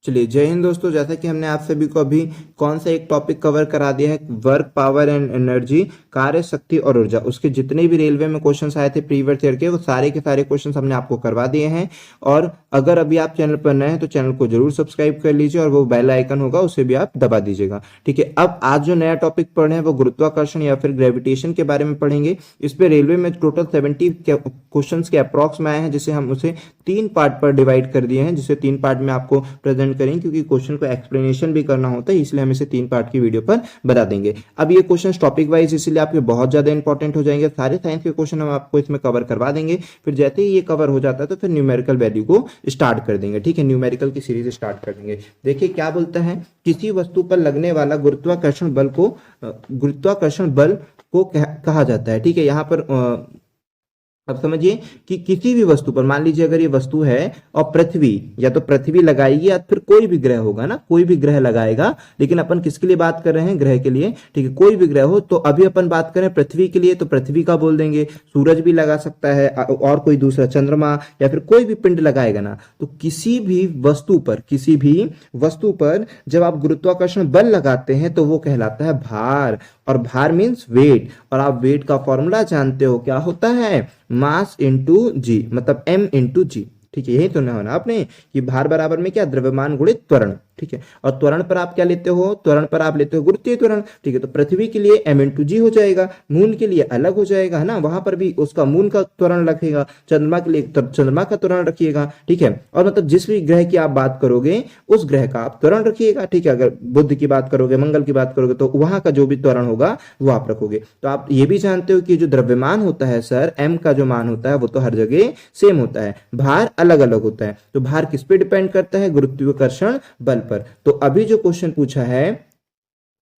चलिए जय हिंद दोस्तों, जैसा कि हमने आप सभी को अभी कौन सा एक टॉपिक कवर करा दिया है, वर्क, पावर एंड एनर्जी, कार्य, शक्ति और ऊर्जा। उसके जितने भी रेलवे में क्वेश्चंस आए थे प्रीवियस ईयर के, वो सारे के सारे क्वेश्चंस हमने आपको करवा दिए हैं। और अगर अभी आप चैनल पर नए हैं तो चैनल को जरूर सब्सक्राइब कर लीजिए और वो बेल आइकन होगा उसे भी आप दबा दीजिएगा। ठीक है, अब आज जो नया टॉपिक पढ़ रहे हैं वो गुरुत्वाकर्षण या फिर ग्रेविटेशन के बारे में पढ़ेंगे। इस पे रेलवे में टोटल 70 क्वेश्चन के अप्रॉक्स में आए हैं, जिसे हम उसे 3 पार्ट पर डिवाइड कर दिए हैं, जिसे 3 पार्ट में आपको प्रेजेंट करेंगे, क्योंकि क्वेश्चन को एक्सप्लेनेशन भी करना होता है, इसलिए हम इसे 3 पार्ट की वीडियो पर बता देंगे। अब ये क्वेश्चन टॉपिक वाइज इसलिए आपके बहुत ज्यादा इंपॉर्टेंट हो जाएंगे। सारे साइंस के क्वेश्चन हम आपको इसमें कवर करवा देंगे। फिर जैसे ही ये कवर हो जाता है तो फिर न्यूमेरिकल वैल्यू को स्टार्ट कर देंगे। ठीक है, न्यूमेरिकल की सीरीज स्टार्ट कर देंगे। देखिए क्या बोलता है, किसी वस्तु पर लगने वाला गुरुत्वाकर्षण बल को कहा जाता है। ठीक है, यहाँ पर अब समझिए कि किसी भी वस्तु पर, मान लीजिए अगर ये वस्तु है और पृथ्वी, या तो पृथ्वी लगाएगी या फिर कोई भी ग्रह होगा ना, कोई भी ग्रह लगाएगा, लेकिन अपन किसके लिए बात कर रहे हैं, ग्रह के लिए। ठीक है, कोई भी ग्रह हो, तो अभी अपन बात करें पृथ्वी के लिए तो पृथ्वी का बोल देंगे। सूरज भी लगा सकता है और कोई दूसरा चंद्रमा या फिर कोई भी पिंड लगाएगा ना, तो किसी भी वस्तु पर जब आप गुरुत्वाकर्षण बल लगाते हैं तो वो कहलाता है भार। और भार मीन्स वेट, और आप वेट का फॉर्मूला जानते हो, क्या होता है, मास इंटू जी, मतलब m इंटू जी। ठीक है, यही तो ना होना आपने कि भार बराबर में क्या, द्रव्यमान गुणित त्वरण। ठीक है, और त्वरण पर आप क्या लेते हो, त्वरण पर आप लेते हो गुरुत्वीय त्वरण। ठीक है, तो पृथ्वी के लिए m इंटू जी हो जाएगा, मून के लिए अलग हो जाएगा, है ना, वहां पर भी उसका मून का त्वरण रखेगा, चंद्रमा के लिए चंद्रमा का त्वरण रखिएगा। ठीक है, और मतलब जिस भी ग्रह की आप बात करोगे उस ग्रह का आप त्वरण रखिएगा। ठीक है, अगर बुध की बात करोगे, मंगल की बात करोगे, तो वहां का जो भी त्वरण होगा वो आप रखोगे। तो आप ये भी जानते हो कि जो द्रव्यमान होता है सर, m का जो मान होता है वो तो हर जगह सेम होता है, भार अलग अलग होता है। तो भार किस पे डिपेंड करता है, गुरुत्वाकर्षण बल पर। तो अभी जो क्वेश्चन पूछा है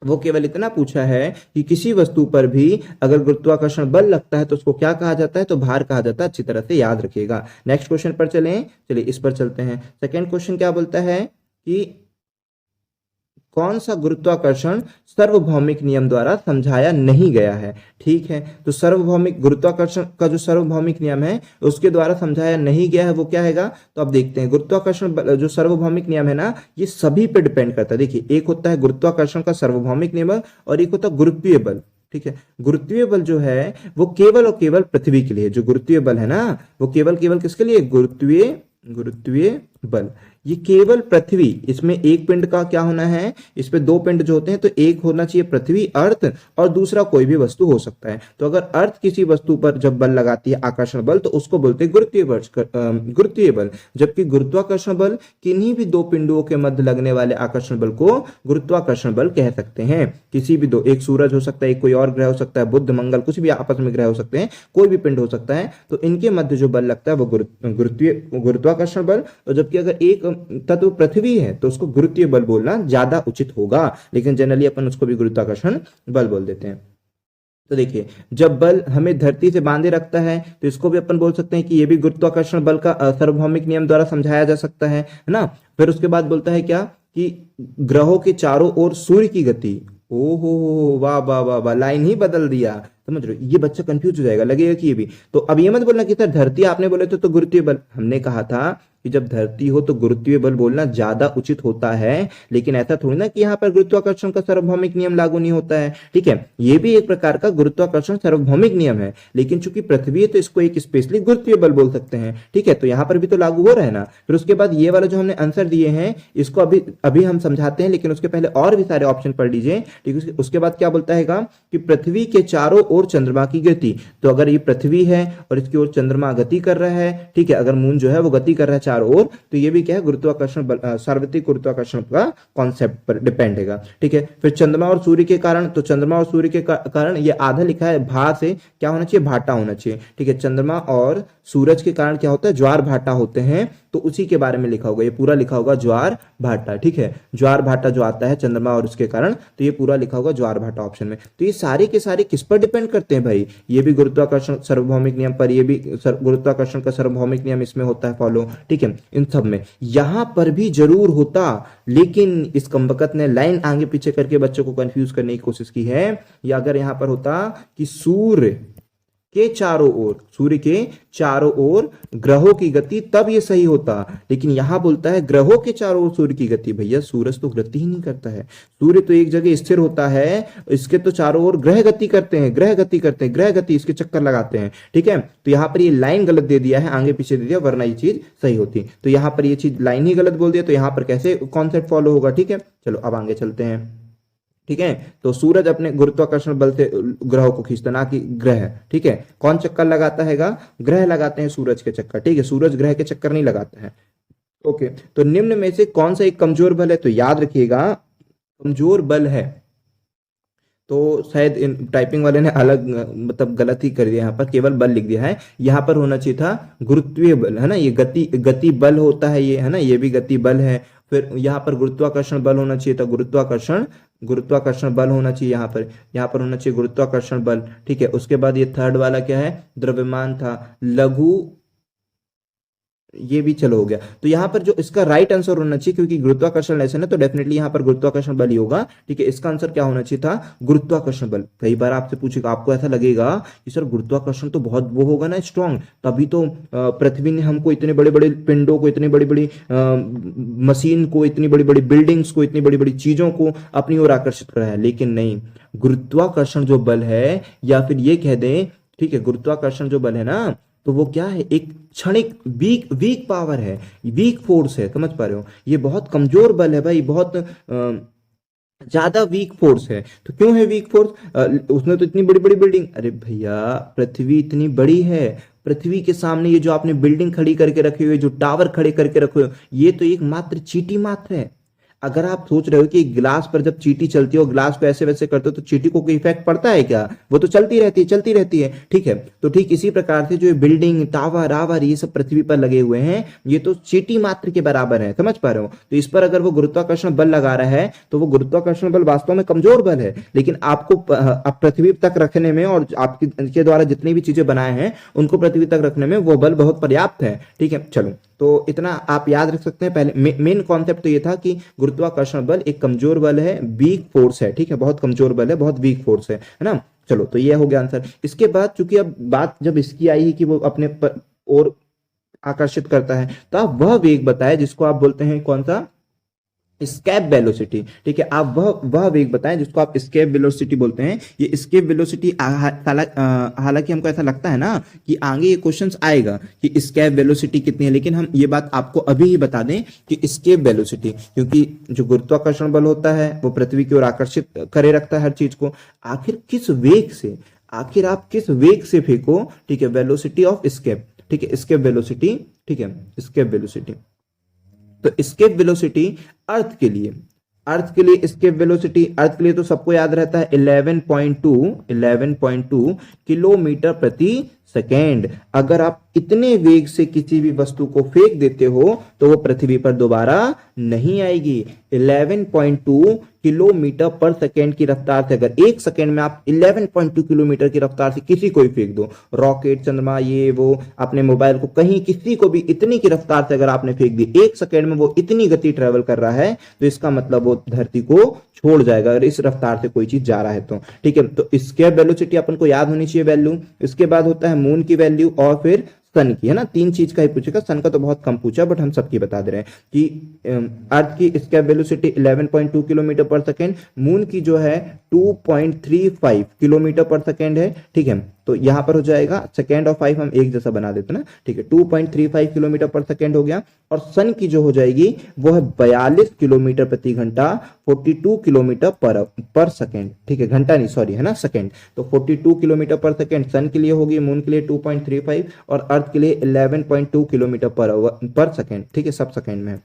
वो केवल इतना पूछा है कि किसी वस्तु पर भी अगर गुरुत्वाकर्षण बल लगता है तो उसको क्या कहा जाता है, तो भार कहा जाता है। अच्छी तरह से याद रखिएगा। नेक्स्ट क्वेश्चन पर चलिए इस पर चलते हैं। सेकंड क्वेश्चन क्या बोलता है कि कौन सा गुरुत्वाकर्षण सार्वभौमिक नियम द्वारा समझाया नहीं गया है। ठीक है, तो सार्वभौमिक गुरुत्वाकर्षण का जो सार्वभौमिक नियम है उसके द्वारा समझाया नहीं गया है, वो क्या हैगा, तो आप देखते हैं। गुरुत्वाकर्षण जो सार्वभौमिक नियम है ना, ये सभी पे डिपेंड करता है। देखिए, एक होता है गुरुत्वाकर्षण का सार्वभौमिक नियम और एक होता है गुरुत्वीय बल। ठीक है, गुरुत्वीय बल जो है वो केवल और केवल पृथ्वी के लिए, जो गुरुत्वीय बल है ना वो केवल किसके लिए, गुरुत्वीय बल, ये केवल पृथ्वी। इसमें एक पिंड का क्या होना है, इस पे 2 पिंड जो होते हैं, तो एक होना चाहिए पृथ्वी अर्थ, और दूसरा कोई भी वस्तु हो सकता है। तो अगर अर्थ किसी वस्तु पर जब बल लगाती है, आकर्षण बल, तो उसको बोलते हैं गुरुत्वीय बल। जबकि गुरुत्वाकर्षण बल किन्हीं भी 2 पिंडों के मध्य लगने वाले आकर्षण बल को गुरुत्वाकर्षण बल कह सकते हैं। किसी भी 2, एक सूरज हो सकता है, एक कोई और ग्रह हो सकता है, बुध मंगल कुछ भी आपस में ग्रह हो सकते हैं, कोई भी पिंड हो सकता है, तो इनके मध्य जो बल लगता है वो गुरुत्वाकर्षण बल। और जबकि अगर एक तत्व पृथ्वी है तो उसको गुरुत्वीय बल बोलना ज्यादा उचित होगा, लेकिन जनरली अपन उसको भी गुरुत्वाकर्षण बल बोल देते हैं। तो देखिए, जब बल हमें धरती से बांधे रखता है तो इसको भी अपन बोल सकते हैं कि ये भी गुरुत्वाकर्षण बल का सार्वभौमिक नियम द्वारा समझाया जा सकता है ना। फिर उसके बाद बोलता है क्या कि ग्रहों के चारों ओर सूर्य की गति, ओहो वाह वाह वाह वाह, लाइन ही बदल दिया, समझ रहे हो, ये बच्चा कंफ्यूज हो जाएगा, लगेगा कि ये भी। तो अब ये मत बोलना कि सर धरती आपने बोले तो गुरुत्वीय बल, हमने कहा था कि जब धरती हो तो गुरुत्वीय बल बोलना ज्यादा उचित होता है, लेकिन ऐसा थोड़ी ना कि यहाँ पर गुरुत्वाकर्षण का सार्वभौमिक नियम लागू नहीं होता है। ठीक है, ये भी एक प्रकार का गुरुत्वाकर्षण सार्वभौमिक नियम है, लेकिन चूंकि पृथ्वी है तो इसको एक स्पेशली गुरुत्वीय बल बोल सकते हैं। ठीक है, तो यहाँ पर भी तो लागू हो रहा है ना। फिर उसके बाद ये वाला जो हमने आंसर दिए हैं इसको अभी हम समझाते हैं, लेकिन उसके पहले और भी सारे ऑप्शन पढ़ लीजिए। ठीक है, उसके बाद क्या बोलता है कि पृथ्वी के चारों ओर चंद्रमा की गति। तो अगर ये पृथ्वी है और इसकी ओर चंद्रमा गति कर रहा है, ठीक है, अगर मून जो है वो गति कर रहा है चारों ओर, तो ये भी क्या है, गुरुत्वाकर्षण बल, सार्वत्रिक गुरुत्वाकर्षण का कॉन्सेप्ट पर डिपेंड है। ठीक है, फिर चंद्रमा और सूर्य के कारण, तो चंद्रमा और सूर्य के कारण ये आधा लिखा है, भा से क्या होना चाहिए, भाटा होना चाहिए। ठीक है, चंद्रमा और सूरज के कारण क्या होता है, ज्वार भाटा होते हैं, तो उसी के बारे में लिखा होगा, ये पूरा लिखा होगा ज्वार भाटा। ठीक है, ज्वार भाटा जो आता है चंद्रमा और उसके कारण, तो ये पूरा लिखा होगा ज्वार भाटा ऑप्शन में। तो ये सारे के सारे किस पर डिपेंड करते हैं भाई, ये भी गुरुत्वाकर्षण सार्वभौमिक नियम पर, ये भी गुरुत्वाकर्षण का सार्वभौमिक नियम इसमें होता है फॉलो। ठीक है, इन सब में यहां पर भी जरूर होता, लेकिन इस कमबख्त ने लाइन आगे पीछे करके बच्चों को कंफ्यूज करने की कोशिश की है। या अगर यहां पर होता कि सूर्य के चारों ओर, सूर्य के चारों ओर ग्रहों की गति, तब ये सही होता। लेकिन यहां बोलता है ग्रहों के चारों ओर सूर्य की गति। भैया सूरज तो गति ही नहीं करता है, सूर्य तो एक जगह स्थिर होता है, इसके तो चारों ओर ग्रह गति करते हैं, ग्रह गति करते हैं, ग्रह गति इसके चक्कर लगाते हैं। ठीक है, तो यहां पर ये लाइन गलत दे दिया है, आगे पीछे दे दिया, वरना ये चीज सही होती। तो यहां पर ये चीज लाइन ही गलत बोल दिया, तो यहां पर कैसे कॉन्सेप्ट फॉलो होगा। ठीक है, चलो अब आगे चलते हैं। ठीक है, तो सूरज अपने गुरुत्वाकर्षण बल से ग्रहों को खींचता, ना कि ग्रह। ठीक है, कौन चक्कर लगाता है? ग्रह लगाते हैं सूरज के चक्कर। ठीक है, सूरज ग्रह के चक्कर नहीं लगाता है। ओके, तो निम्न में से कौन सा एक कमजोर बल है? तो याद रखिएगा कमजोर बल है, तो शायद इन टाइपिंग वाले ने अलग मतलब गलत ही कर दिया, यहाँ पर केवल बल लिख दिया है। यहाँ पर होना चाहिए था गुरुत्वीय बल, है ना, ये गति बल होता है ये, है ना, ये भी गति बल है। फिर यहाँ पर गुरुत्वाकर्षण बल होना चाहिए था, गुरुत्वाकर्षण बल होना चाहिए यहाँ पर होना चाहिए गुरुत्वाकर्षण बल। ठीक है, उसके बाद ये थर्ड वाला क्या है? द्रव्यमान था, लघु, ये भी चलो हो गया। तो यहाँ पर जो इसका राइट आंसर होना चाहिए, क्योंकि गुरुत्वाकर्षण लेसन है तो डेफिनेटली यहाँ पर गुरुत्वाकर्षण बल ही होगा। ठीक है, इसका आंसर क्या होना चाहिए था? गुरुत्वाकर्षण बल। कई बार आपसे पूछेगा, आपको ऐसा लगेगा कि सर गुरुत्वाकर्षण तो बहुत वो होगा ना स्ट्रॉन्ग, तभी तो पृथ्वी ने हमको इतने बड़े बड़े पिंडों को, इतनी बड़ी बड़ी मशीन को, इतनी बड़ी बड़ी बिल्डिंग्स को, इतनी बड़ी बड़ी चीजों को अपनी ओर आकर्षित करा है। लेकिन नहीं, गुरुत्वाकर्षण जो बल है, या फिर ये कह दें, ठीक है, गुरुत्वाकर्षण जो बल है ना, तो वो क्या है? एक क्षणिक वीक पावर है, वीक फोर्स है। समझ पा रहे हो? ये बहुत कमजोर बल है भाई, बहुत ज्यादा वीक फोर्स है। तो क्यों है वीक फोर्स? उसने तो इतनी बड़ी बड़ी बिल्डिंग, अरे भैया पृथ्वी इतनी बड़ी है, पृथ्वी के सामने ये जो आपने बिल्डिंग खड़ी करके रखे हुए, जो टावर खड़े करके रखे हुए, ये तो एक मात्र चींटी मात्र है। अगर आप सोच रहे हो कि गिलास पर जब चींटी चलती है और गिलास को ऐसे वैसे करते हो तो चींटी को कोई इफेक्ट पड़ता है क्या? वो तो चलती रहती है। ठीक है, तो ठीक इसी प्रकार से जो बिल्डिंग, टावर आवर, ये सब पृथ्वी पर लगे हुए हैं, ये तो चींटी मात्र के बराबर है। समझ पा रहे हो? तो इस पर अगर वो गुरुत्वाकर्षण बल लगा रहा है तो वो गुरुत्वाकर्षण बल वास्तव में कमजोर बल है, लेकिन आपको पृथ्वी तक रखने में और आपके द्वारा जितनी भी चीजें बनाए हैं उनको पृथ्वी तक रखने में वो बल बहुत पर्याप्त है। ठीक है, चलो तो इतना आप याद रख सकते हैं। पहले मेन कॉन्सेप्ट तो ये था कि गुरुत्वाकर्षण बल एक कमजोर बल है, वीक फोर्स है। ठीक है, बहुत कमजोर बल है, बहुत वीक फोर्स है ना। चलो, तो ये हो गया आंसर। इसके बाद चूंकि अब बात जब इसकी आई है कि वो अपने पर और आकर्षित करता है, तो आप वह वेग बताएं जिसको आप बोलते हैं कौन सा? Escape velocity. ठीक है, आप वह वेग बताएं जिसको आप स्केप वेलोसिटी बोलते हैं। ये स्केप वेलोसिटी, हालांकि हमको ऐसा लगता है ना कि आगे ये क्वेश्चंस आएगा कि स्केप वेलोसिटी कितनी है, लेकिन हम ये बात आपको अभी ही बता दें कि स्केप वेलोसिटी, क्योंकि जो गुरुत्वाकर्षण बल होता है वो पृथ्वी की ओर आकर्षित करे रखता है हर चीज को। आखिर आप किस वेग से फेंको, ठीक है, वेलोसिटी ऑफ स्केप। ठीक है, स्केप वेलोसिटी। ठीक है, स्केप वेलोसिटी। तो स्केप वेलोसिटी अर्थ के लिए स्केप वेलोसिटी, अर्थ के लिए तो सबको याद रहता है 11.2 किलोमीटर प्रति सेकेंड। अगर आप इतने वेग से किसी भी वस्तु को फेंक देते हो तो वो पृथ्वी पर दोबारा नहीं आएगी। 11.2 किलोमीटर पर सेकेंड की रफ्तार से, अगर एक सेकेंड में आप 11.2 किलोमीटर की रफ्तार से किसी को भी फेंक दो, रॉकेट, चंद्रमा, ये वो, अपने मोबाइल को कहीं, किसी को भी इतनी की रफ्तार से अगर आपने फेंक दी, एक सेकेंड में वो इतनी गति ट्रेवल कर रहा है, तो इसका मतलब वो धरती को छोड़ जाएगा अगर इस रफ्तार से कोई चीज जा रहा है तो। ठीक है, तो स्केप वेलोसिटी अपन को याद होनी चाहिए वैल्यू। इसके बाद होता है मून की वैल्यू और फिर सन की, है ना। तीन चीज का ही पूछेगा, सन का तो बहुत कम पूछा, बट हम सबकी बता दे रहे हैं कि अर्थ की स्केप वेलोसिटी 11.2 किलोमीटर पर सेकेंड, मून की जो है 2.35 किलोमीटर पर सेकेंड है। ठीक है, तो यहां पर हो जाएगा सेकेंड और 5 हम एक जैसा बना देते ना। ठीक है, 2.35 किलोमीटर पर सेकेंड हो गया। और सन की जो हो जाएगी वो है 42 किलोमीटर प्रति घंटा, 42 किलोमीटर पर सेकेंड। ठीक है, घंटा नहीं, सॉरी, है ना, सेकेंड। तो 42 किलोमीटर पर सेकेंड सन के लिए होगी, मून के लिए 2.35 और अर्थ के लिए 11.2 किलोमीटर पर सेकेंड। ठीक है, सब सेकेंड में।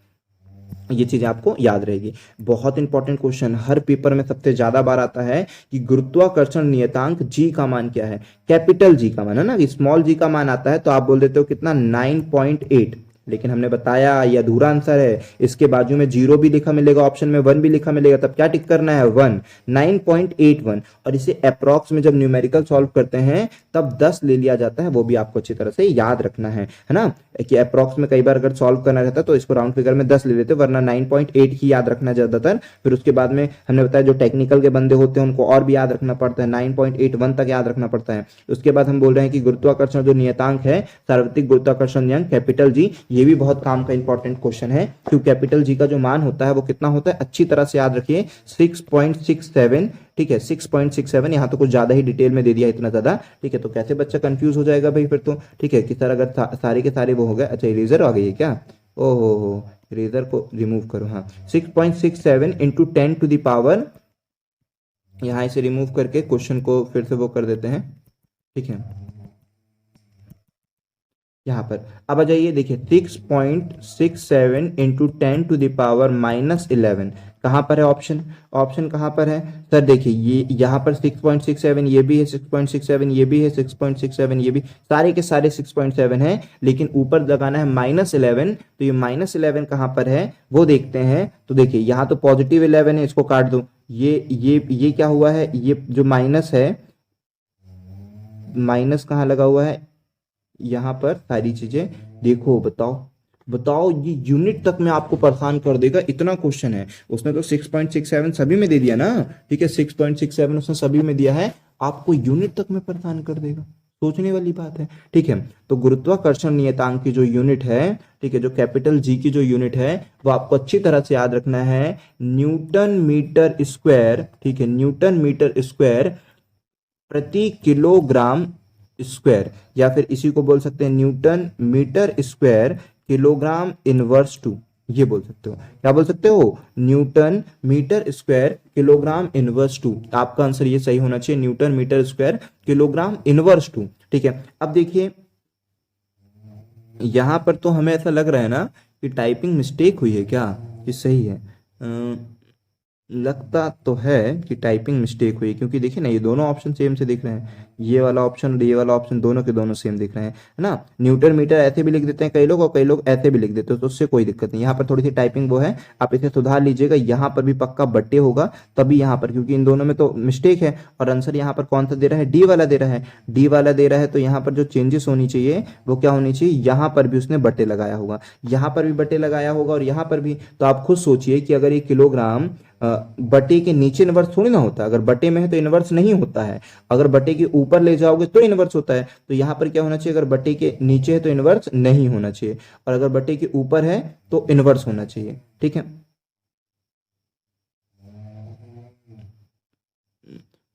ये चीज आपको याद रहेगी। बहुत इंपॉर्टेंट क्वेश्चन, हर पेपर में सबसे ज्यादा बार आता है कि गुरुत्वाकर्षण नियतांक जी का मान क्या है। कैपिटल जी का मान, है ना, स्मॉल जी का मान आता है तो आप बोल देते हो कितना? 9.8। लेकिन हमने बताया ये अधूरा आंसर है, इसके बाजू में 0 भी लिखा मिलेगा, ऑप्शन में 1 भी लिखा मिलेगा, तब क्या टिक करना है 1, 9.81। और इसे अप्रॉक्स में जब न्यूमेरिकल सॉल्व करते हैं तब 10 ले लिया जाता है, वो भी आपको अच्छी तरह से याद रखना है ना, कि अप्रॉक्स में कई बार अगर सॉल्व करना रहता है तो इसको राउंड फिगर में 10 ले लेते, वरना 9.8 ही याद रखना ज्यादातर। फिर उसके बाद में हमने बताया जो टेक्निकल के बंदे होते हैं उनको और भी याद रखना पड़ता है, 9.81 तक याद रखना पड़ता है। उसके बाद हम बोल रहे हैं कि गुरुत्वाकर्षण जो नियतांक है, सार्वत्रिक गुरुत्वाकर्षण नियतांक कैपिटल जी, ये भी बहुत काम का इंपॉर्टेंट क्वेश्चन है, क्योंकि कैपिटल जी का जो मान होता है वो कितना होता है, अच्छी तरह से याद रखिए 6.67, ठीक है 6.67। यहाँ तो कुछ ज्यादा ही डिटेल में दे दिया, इतना ज्यादा, ठीक है। तो कैसे बच्चा कंफ्यूज हो जाएगा भाई फिर तो, ठीक है कि सर अगर सारे के सारे वो हो गए, अच्छा इरेजर आ गई है क्या, ओहो इरेजर को रिमूव करो, हाँ 6.67 इंटू 10 टू द पावर, यहाँ इसे रिमूव करके क्वेश्चन को फिर से वो कर देते हैं, ठीक है। यहाँ पर अब आ जाइए, देखिए 6.67 इंटू 10 टू द पावर -11 कहाँ पर है ऑप्शन, ऑप्शन कहाँ पर है सर, देखिए ये यहाँ पर 6.67 ये भी है, 6.67 ये भी है, 6.67 ये भी, सारे के सारे 6.7 है, लेकिन ऊपर लगाना है -11, तो ये -11 कहाँ पर है वो देखते हैं। तो देखिए यहाँ तो पॉजिटिव 11 है, इसको काट दो, ये क्या हुआ है, ये जो माइनस है, माइनस कहाँ लगा हुआ है, यहाँ पर सारी चीजें देखो, बताओ ये यूनिट तक में आपको परेशान कर देगा, इतना क्वेश्चन है। उसने तो 6.67 सभी में दे दिया ना, ठीक है 6.67 उसने सभी में दिया है, आपको यूनिट तक में परेशान कर देगा, सोचने वाली बात है, ठीक है। तो गुरुत्वाकर्षण नियतांक की जो यूनिट है, ठीक है, जो कैपिटल जी की जो यूनिट है वो आपको अच्छी तरह से याद रखना है, न्यूटन मीटर स्क्वायर, ठीक है, न्यूटन मीटर स्क्वायर प्रति किलोग्राम स्क्वायर, या फिर इसी को बोल सकते हैं newton metre square kilogram inverse two, ये बोल सकते हो, क्या बोल सकते हो, newton metre square kilogram inverse two. आपका आंसर ये सही होना चाहिए, newton metre square kilogram inverse two, ठीक है। अब देखिए यहां पर तो हमें ऐसा लग रहा है ना कि टाइपिंग मिस्टेक हुई है क्या, ये सही है, लगता तो है कि टाइपिंग मिस्टेक हुई, क्योंकि देखिए ना ये दोनों ऑप्शन सेम से दिख रहे हैं, ये वाला ऑप्शन और ये वाला ऑप्शन दोनों के दोनों सेम दिख रहे हैं, है ना। न्यूटन मीटर ऐसे भी लिख देते हैं कई लोग, और कई लोग ऐसे भी लिख देते हैं, तो उससे कोई दिक्कत नहीं। यहाँ पर थोड़ी सी टाइपिंग वो है, आप इसे सुधार लीजिएगा, यहाँ पर भी पक्का बट्टे होगा तभी यहाँ पर, क्योंकि इन दोनों में तो मिस्टेक है। और आंसर यहाँ पर कौन सा दे रहा है, डी वाला दे रहा है, डी वाला दे रहा है, तो यहाँ पर जो चेंजेस होनी चाहिए वो क्या होनी चाहिए, यहाँ पर भी उसने बट्टे लगाया होगा, यहाँ पर भी बट्टे लगाया होगा और यहाँ पर भी। तो आप खुद सोचिए कि अगर ये किलोग्राम बटे के नीचे इनवर्स थोड़ी ना होता है, अगर बटे में है तो इनवर्स नहीं होता है, अगर बटे के ऊपर ले जाओगे तो इनवर्स होता है। तो यहाँ पर क्या होना चाहिए, अगर बटे के नीचे है तो इनवर्स नहीं होना चाहिए, और अगर बटे के ऊपर है तो इनवर्स होना चाहिए, ठीक है।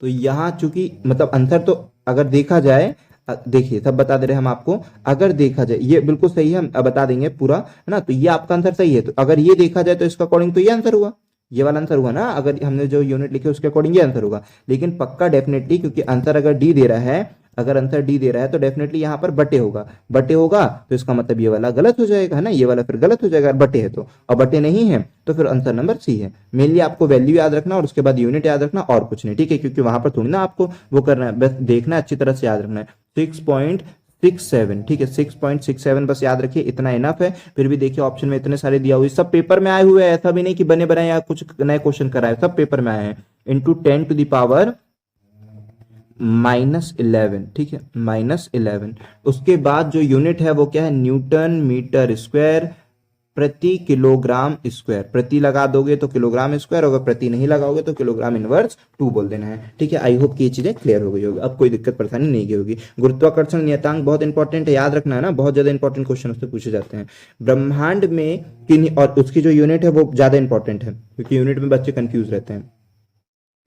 तो यहाँ चूंकि मतलब आंसर तो अगर देखा जाए, देखिए सब बता दे रहे हैं हम आपको, अगर देखा जाए ये बिल्कुल सही है, हम बता देंगे पूरा, है ना। तो ये आपका आंसर सही है, तो अगर ये देखा जाए तो इसका अकॉर्डिंग तो ये आंसर हुआ, ये वाला आंसर हुआ ना, अगर हमने जो यूनिट लिखे उसके अकॉर्डिंग ये आंसर होगा। लेकिन पक्का डेफिनेटली, क्योंकि आंसर अगर डी दे रहा है, अगर आंसर डी दे रहा है तो डेफिनेटली यहाँ पर बटे होगा, बटे होगा तो इसका मतलब ये वाला गलत हो जाएगा, है ना, ये वाला फिर गलत हो जाएगा, बटे है तो, और बटे नहीं है तो फिर आंसर नंबर सी है। मेनली आपको वैल्यू याद रखना और उसके बाद यूनिट याद रखना और कुछ नहीं, ठीक है, क्योंकि वहां पर थोड़ी ना आपको वो करना है, बस देखना अच्छी तरह से याद रखना है। 6.67, ठीक है 6.67 बस याद रखिए, इतना इनफ है। फिर भी देखिए ऑप्शन में इतने सारे दिया हुए, सब पेपर में आए हुए हैं, ऐसा भी नहीं कि बने बनाए या कुछ नए क्वेश्चन कराए, सब पेपर में आए हैं। इंटू 10 टू द पावर -11, ठीक है -11। उसके बाद जो यूनिट है वो क्या है, न्यूटन मीटर स्क्वायर प्रति किलोग्राम स्क्वायर, प्रति लगा दोगे तो किलोग्राम स्क्वायर, अगर प्रति नहीं लगाओगे तो किलोग्राम इनवर्स 2 बोल देना है, ठीक है। आई होप कि ये चीजें क्लियर हो गई होगी, अब कोई दिक्कत परेशानी नहीं होगी। गुरुत्वाकर्षण नियतांक बहुत इंपॉर्टेंट है, याद रखना है ना, बहुत ज्यादा इंपॉर्टेंट क्वेश्चन उससे पूछे जाते हैं। ब्रह्मांड में किन्हीं, और उसकी जो यूनिट है वो ज्यादा इंपॉर्टेंट है, क्योंकि यूनिट में बच्चे कंफ्यूज रहते हैं।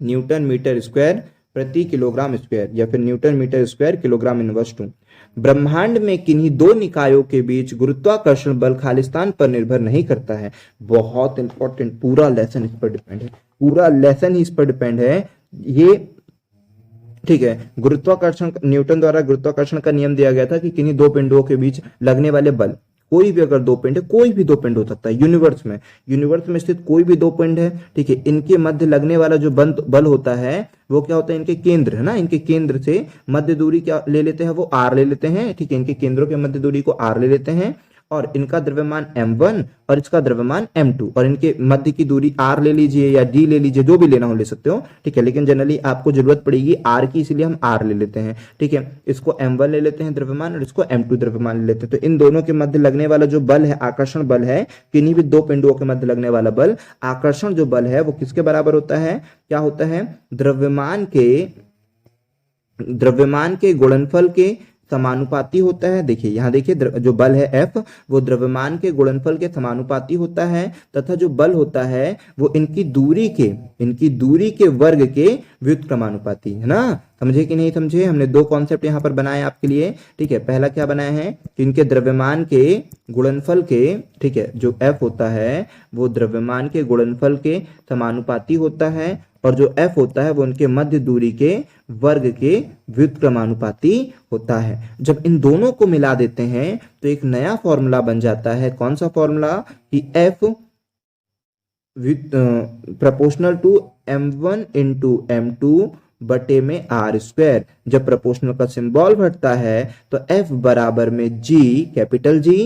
न्यूटन मीटर स्क्वायर प्रति किलोग्राम स्क्वायर, या फिर newton metre square kilogram inverse 2। ब्रह्मांड में किन्हीं दो निकायों के बीच गुरुत्वाकर्षण बल खालिस्तान पर निर्भर नहीं करता है। बहुत इंपॉर्टेंट, पूरा लेसन इस पर डिपेंड है, पूरा लेसन ही इस पर डिपेंड है ये, ठीक है। गुरुत्वाकर्षण, न्यूटन द्वारा गुरुत्वाकर्षण का नियम दिया गया था कि किन्हीं दो पिंडों के बीच लगने वाले बल, कोई भी अगर दो पिंड है, कोई भी दो पिंड हो सकता है यूनिवर्स में स्थित कोई भी दो पिंड है, ठीक है, इनके मध्य लगने वाला जो बल होता है वो क्या होता है, इनके केंद्र, है ना, इनके केंद्र से मध्य दूरी क्या ले लेते हैं, वो आर ले लेते हैं, ठीक है, इनके केंद्रों के मध्य दूरी को आर ले लेते हैं, और इनका द्रव्यमान m1 और इसका द्रव्यमान m2 और इनके मध्य की दूरी r ले लीजिए या d ले लीजिए, जो भी लेना हो ले सकते हो, ठीक है। लेकिन जनरली आपको जरूरत पड़ेगी r की, इसलिए हम r ले लेते हैं, ठीक है। इसको m1 ले लेते हैं द्रव्यमान और इसको m2 द्रव्यमान ले लेते हैं। तो इन दोनों के मध्य लगने वाला जो बल है, आकर्षण बल है, किन्हीं भी दो पिंडों के मध्य लगने वाला बल, आकर्षण जो बल है वो किसके बराबर होता है, क्या होता है, द्रव्यमान के गुणनफल के समानुपाती होता है। देखिए यहाँ देखिए, जो बल है F वो द्रव्यमान के गुणनफल के समानुपाती होता है, तथा जो बल होता है वो इनकी दूरी के वर्ग के व्युत्क्रमानुपाती है ना। समझे कि नहीं समझे? हमने दो कॉन्सेप्ट यहाँ पर बनाए आपके लिए, ठीक है। पहला क्या बनाया है कि इनके द्रव्यमान के गुणनफल के, ठीक है, जो F होता है वो द्रव्यमान के गुणनफल के समानुपाती होता है, और जो F होता है वो उनके मध्य दूरी के वर्ग के व्युत्क्रमानुपाती होता है। जब इन दोनों को मिला देते हैं तो एक नया फॉर्मूला बन जाता है। कौन सा फॉर्मूला? कि F proportional to m1 into m2 बटे में आर स्क्वायर। जब प्रोपोर्शनल का सिंबल घटता है तो F बराबर में G, capital G,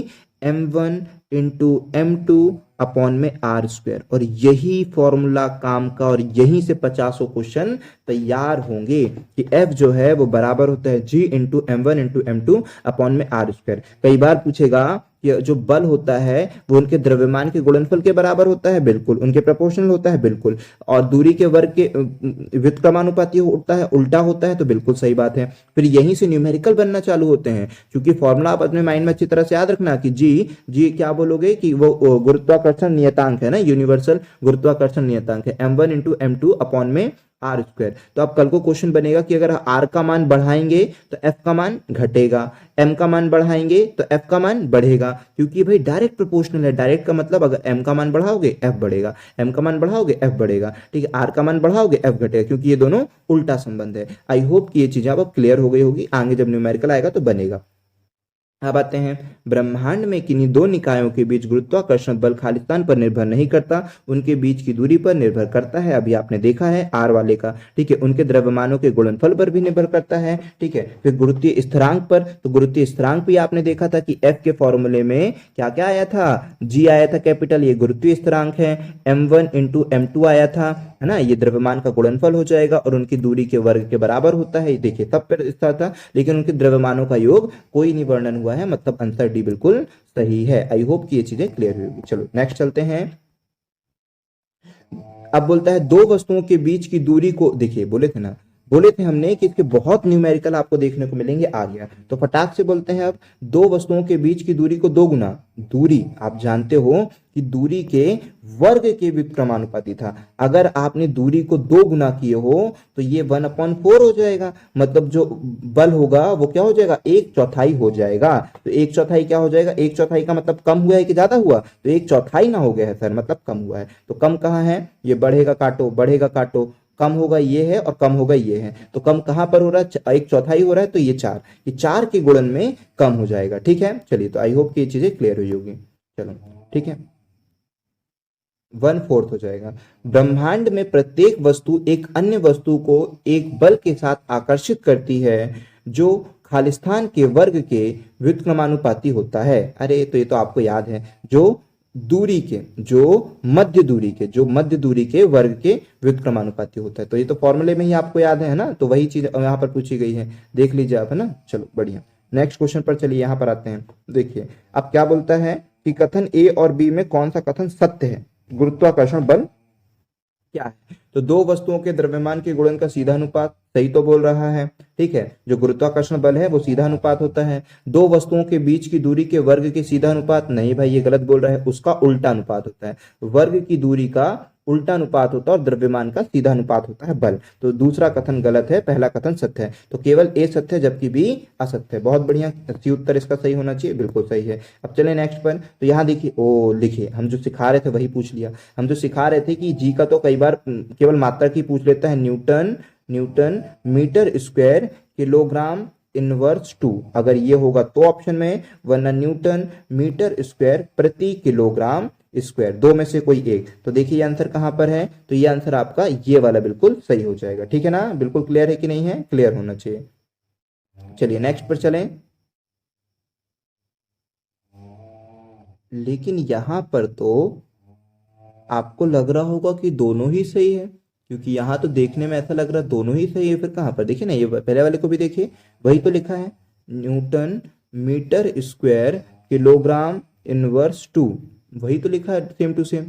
m1 into m2 upon में आर स्क्वायर। और यही फॉर्मूला काम का, और यहीं से 50 क्वेश्चन तैयार होंगे कि F जो है वो बराबर होता है G into m1 into m2 upon में आर स्क्वायर। कई बार पूछेगा कि जो बल होता है वो उनके द्रव्यमान के गुणनफल के बराबर होता है, बिल्कुल। उनके प्रोपोर्शनल होता है, बिल्कुल। और दूरी के वर्ग के व्युत्क्रमानुपाती होता है, उल्टा होता है, तो बिल्कुल सही बात है। फिर यहीं से न्यूमेरिकल बनना चालू होते हैं, क्योंकि फॉर्मूला आप अपने माइंड में अच्छी तरह से याद रखना कि जी क्या बोलोगे कि वो गुरुत्वाकर्षण नियतांक है ना, यूनिवर्सल गुरुत्वाकर्षण नियतांक है, m1 इंटू m2 अपॉन में आर स्क्वायर। तो अब कल को क्वेश्चन बनेगा कि अगर आर का मान बढ़ाएंगे तो एफ का मान घटेगा, एम का मान बढ़ाएंगे तो एफ का मान बढ़ेगा, क्योंकि भाई डायरेक्ट प्रोपोर्शनल है। डायरेक्ट का मतलब अगर एम का मान बढ़ाओगे एफ बढ़ेगा, एम का मान बढ़ाओगे एफ बढ़ेगा, ठीक है। आर का मान बढ़ाओगे एफ घटेगा, क्योंकि ये दोनों उल्टा संबंध है। आई होप कि ये चीजें अब क्लियर हो गई होगी, आगे जब न्यूमेरिकल आएगा तो बनेगा। अब आते हैं, ब्रह्मांड में किन्हीं दो निकायों के बीच गुरुत्वाकर्षण बल खालिस्तान पर निर्भर नहीं करता, उनके बीच की दूरी पर निर्भर करता है। अभी आपने देखा है आर वाले का, ठीक है। उनके द्रव्यमानों के गुणनफल पर भी निर्भर करता है, ठीक है। फिर गुरुत्वीय स्थिरांक पर, तो गुरुत्वीय स्थिरांक भी आपने देखा था कि एफ के फॉर्मूले में क्या क्या आया था, जी आया था कैपिटल, ये गुरुत्वीय स्थिरांक है। m1 इंटू m2 आया था, है ना, ये द्रव्यमान का गुणनफल हो जाएगा और उनकी दूरी के वर्ग के बराबर होता है। देखिए तब पर था, लेकिन उनके द्रव्यमानों का योग कोई नहीं वर्णन हुआ है, मतलब आंसर डी बिल्कुल सही है। आई होप कि ये चीजें क्लियर होगी। चलो नेक्स्ट चलते हैं। अब बोलता है दो वस्तुओं के बीच की दूरी को, देखिए बोले थे हमने कि इसके बहुत न्यूमेरिकल आपको देखने को मिलेंगे, आ गया। तो फटाक से बोलते हैं अब, दो वस्तुओं के बीच की दूरी को दो गुना, दूरी आप जानते हो कि दूरी के वर्ग के व्युत्क्रमानुपाती था। अगर आपने दूरी को दो गुना किए हो तो ये 1/4 हो जाएगा, मतलब जो बल होगा वो क्या हो जाएगा, 1/4 हो जाएगा। तो 1/4 क्या हो जाएगा, 1/4 का मतलब कम हुआ है कि ज्यादा हुआ, तो 1/4 ना हो गया है सर, मतलब कम हुआ है। तो कम कहाँ है, ये बढ़ेगा काटो, बढ़ेगा काटो, कम होगा ये है और कम होगा ये है, तो कम कहां पर हो रहा है, 1/4 हो रहा है, तो ये 4, ये 4 के गुणन में कम हो जाएगा, ठीक है। चलिए, तो आई होप कि ये चीजें क्लियर हुई होगी। चलो ठीक है, 1/4 हो जाएगा। ब्रह्मांड में प्रत्येक वस्तु एक अन्य वस्तु को एक बल के साथ आकर्षित करती है जो खालिस्तान के वर्ग के व्युत्क्रमानुपाती होता है। अरे तो ये तो आपको याद है, जो मध्य दूरी के वर्ग के व्युत्क्रमानुपाती होता है। तो ये तो फॉर्मूले में ही आपको याद है ना, तो वही चीज यहाँ पर पूछी गई है, देख लीजिए आप, है ना। चलो बढ़िया, नेक्स्ट क्वेश्चन पर चलिए, यहाँ पर आते हैं। देखिए अब क्या बोलता है कि कथन ए और बी में कौन सा कथन सत्य है, गुरुत्वाकर्षण बल क्या है। तो दो वस्तुओं के द्रव्यमान के गुणन का सीधा अनुपात, सही तो बोल रहा है, ठीक है। जो गुरुत्वाकर्षण बल है वो सीधा अनुपात होता है। दो वस्तुओं के बीच की दूरी के वर्ग के सीधा अनुपात, नहीं भाई ये गलत बोल रहा है, उसका उल्टा अनुपात होता है। वर्ग की दूरी का उल्टा अनुपात होता है और द्रव्यमान का सीधा अनुपात होता है बल। तो दूसरा कथन गलत है, पहला कथन सत्य है। तो केवल ए सत्य है जबकि बी असत्य है। बहुत बढ़िया, सी उत्तर इसका सही होना चाहिए, बिल्कुल सही है। अब चले नेक्स्ट पर। तो यहाँ देखिए, ओ लिखिए, हम जो सिखा रहे थे वही पूछ लिया। हम जो सिखा रहे थे कि जी का तो कई बार केवल मात्रा की पूछ लेता है, newton metre square kilogram inverse 2, अगर ये होगा तो ऑप्शन में, वरना न्यूटन मीटर स्क्वायर प्रति किलोग्राम स्क्वायर, दो में से कोई एक। तो देखिए ये आंसर कहां पर है, तो ये आंसर आपका ये वाला बिल्कुल सही हो जाएगा, ठीक है ना। बिल्कुल क्लियर है कि नहीं है, क्लियर होना चाहिए। चलिए नेक्स्ट पर चलें। लेकिन यहाँ पर तो आपको लग रहा होगा कि दोनों ही सही है, क्योंकि यहाँ तो देखने में ऐसा लग रहा है दोनों ही सही है। फिर कहाँ पर देखिए ना, ये पहले वाले को भी देखिए, वही तो लिखा है, newton metre square kilogram inverse two, वही तो लिखा है सेम टू सेम।